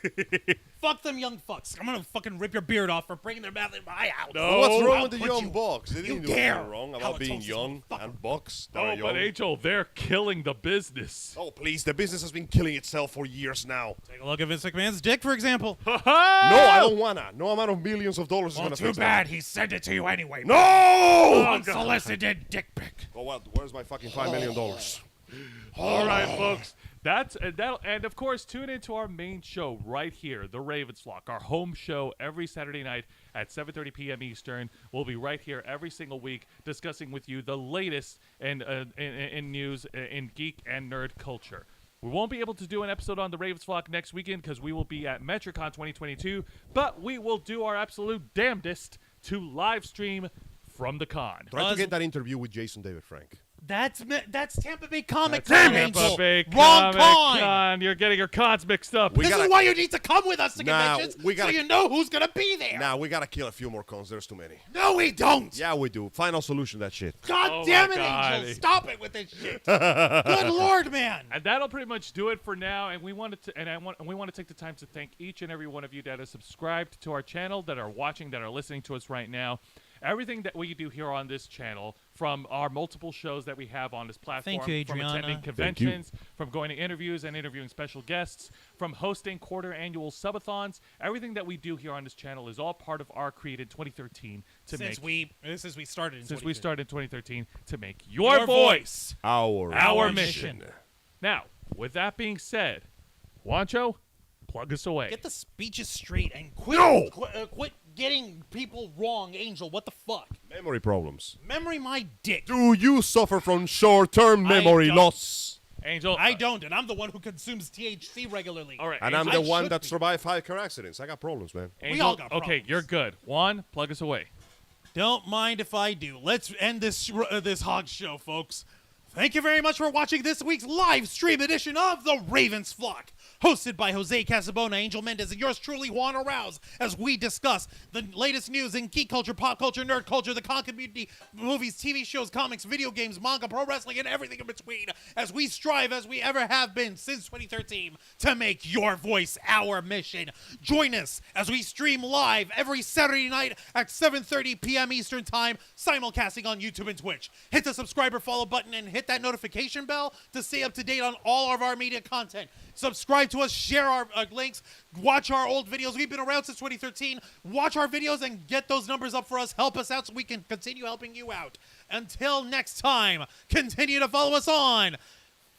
Fuck them young fucks. I'm gonna fucking rip your beard off for bringing their mouth in my house. No. What's wrong I'll with the put Young you- Bucks? They didn't do dare. anything wrong about being Halitosis, young motherfucker. and Bucks. that Oh, are but young. Angel, they're killing the business. Oh, please. The business has been killing itself for years now. Take a look at Vince McMahon's dick, for example. No, I don't wanna. No amount of millions of dollars is Well, gonna too fix bad that. he sent it to you anyway. No! Unsolicited dick pic. Oh, well, where's my fucking $5 million? All right, folks. And of course, tune into our main show right here, The Ravens Flock, our home show every Saturday night at 7:30 p.m. Eastern. We'll be right here every single week discussing with you the latest in news in geek and nerd culture. We won't be able to do an episode on the Ravens Flock next weekend because we will be at MetroCon 2022, but we will do our absolute damnedest to live stream from the con. Try to get that interview with Jason David Frank. That's Tampa Bay Comic Tampa Con, Angel. Bay Wrong Comic con. Con. You're getting your cons mixed up. We This gotta- is why you need to come with us to Nah, conventions, we gotta- so you know who's gonna be there. Now, we gotta kill a few more cons. There's too many. No, we don't. Yeah, we do. Final solution, that shit. God Oh damn my it, God. Angel! Stop it with this shit. Good Lord, man. And that'll pretty much do it for now. And we want to take the time to thank each and every one of you that is subscribed to our channel, that are watching, that are listening to us right now. Everything that we do here on this channel, from our multiple shows that we have on this platform, Thank you, from Adriana. attending conventions, from going to interviews and interviewing special guests, from hosting quarter-annual subathons, everything that we do here on this channel is all part of our created 2013 to Since make we started in since 2013. we started in 2013 to make your voice Our mission. Now, with that being said, Juancho, plug us away. Get the speeches straight and quit. No! Quit getting people wrong, Angel. What the fuck? Memory problems. Memory my dick. Do you suffer from short-term memory don't. loss? Angel, I don't, and I'm the one who consumes THC regularly. all right, And Angel, I'm the I one should that be. survived 5 car accidents. I got problems, man. Angel, all got okay, problems. you're good. Juan, plug us away. Don't mind if I do. Let's end this hog show, folks. Thank you very much for watching this week's live stream edition of The Ravens Flock, hosted by Jose Casabona, Angel Mendez, and yours truly, Juan Arouse, as we discuss the latest news in geek culture, pop culture, nerd culture, the con community, movies, TV shows, comics, video games, manga, pro wrestling, and everything in between, as we strive, as we ever have been since 2013, to make your voice our mission. Join us as we stream live every Saturday night at 7:30 p.m. Eastern Time, simulcasting on YouTube and Twitch. Hit the subscribe or follow button and hit that notification bell to stay up to date on all of our media content. Subscribe to us, share our links, watch our old videos. We've been around since 2013. Watch our videos and get those numbers up for us. Help us out so we can continue helping you out. Until next time, continue to follow us on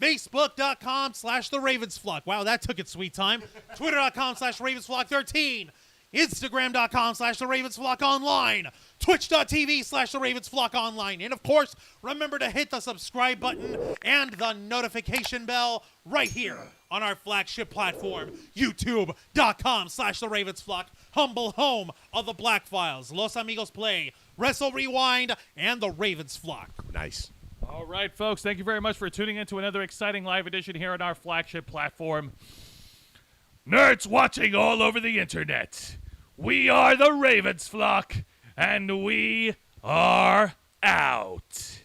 Facebook.com/The Ravensflock. Wow, that took its sweet time. Twitter.com/RavensFlock13. Instagram.com/The Ravensflock Online. Twitch.tv/The Ravensflock Online. And of course, remember to hit the subscribe button and the notification bell right here on our flagship platform, YouTube.com/The Ravensflock, humble home of the Black Files, Los Amigos Play, Wrestle Rewind, and The Ravensflock. Nice. All right, folks, thank you very much for tuning in to another exciting live edition here on our flagship platform. Nerds watching all over the internet, we are the Ravens Flock, and we are out.